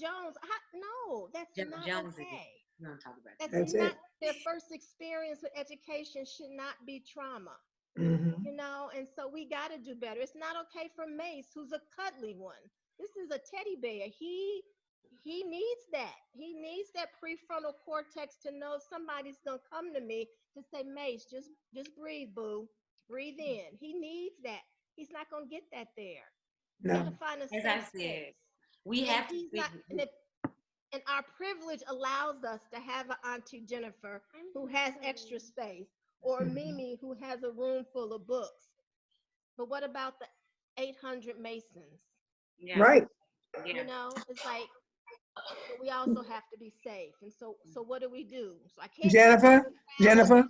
No, that's not Jones okay. We don't talk about that. That's not their first experience with education. Should not be trauma. And so we got to do better. It's not okay for Mace, who's a cuddly one. This is a teddy bear. He needs that. He needs that prefrontal cortex to know somebody's gonna come to me to say, Mace, just breathe, boo. Breathe in. He needs that. He's not gonna get that there. No. You gotta find a safe space. We have to. And our privilege allows us to have an Auntie Jennifer who has extra space, or Mimi who has a room full of books. But what about the 800 Masons? Yeah. Right. Yeah. It's like, but we also have to be safe. And so what do we do? So I can't. Jennifer,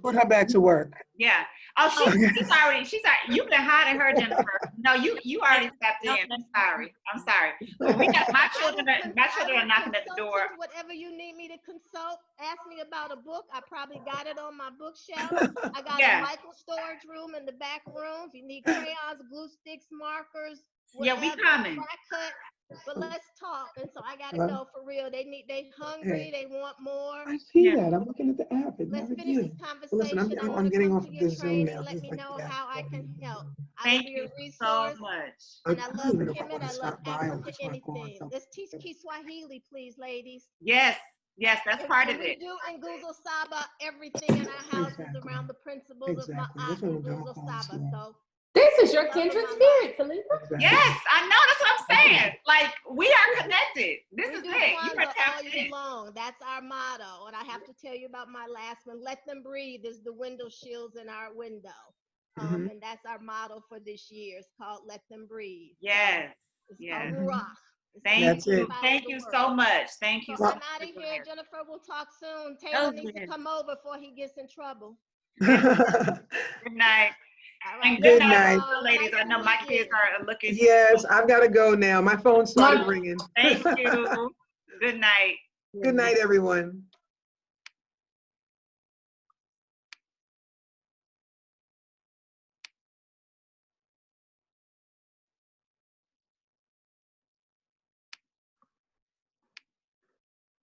put her back to work. Yeah. Oh, she's already. You've been hiding her, Jennifer. No, you already stepped in. I'm sorry. But we got my children are knocking at the door. Whatever you need me to consult, ask me about a book. I probably got it on my bookshelf. I got a Michael storage room in the back room. If you need crayons, glue sticks, markers, whatever, we coming. But let's talk. And so I gotta go for real. They hungry. They want more. I see that. I'm looking at the app. Let's finish this conversation. Listen, I'm getting off of this Zoom now. Let me know how I can help. Thank you so much. And I love Kemet. I love Africa. Anything. Let's teach Kiswahili, please, ladies. Yes, that's part of it. We do in Guzo Saba everything in our houses around the principles of Ma'at and Guzo Saba. So. This is your kindred spirit, Talitha. Yes, I know. That's what I'm saying. Like, we are connected. This is it. You are all year long. That's our motto. And I have to tell you about my last one. Let them breathe is the window shields in our window. And that's our motto for this year. It's called Let Them Breathe. Yes. So it's called Ruach. Thank you. Thank you so much. Thank you. So I'm out of here, Jennifer. We'll talk soon. Taylor needs to come over before he gets in trouble. Good night. And good night, ladies. I know my kids are looking. Yes, I've got to go now. My phone started ringing. Thank you. Good night. Good night, everyone.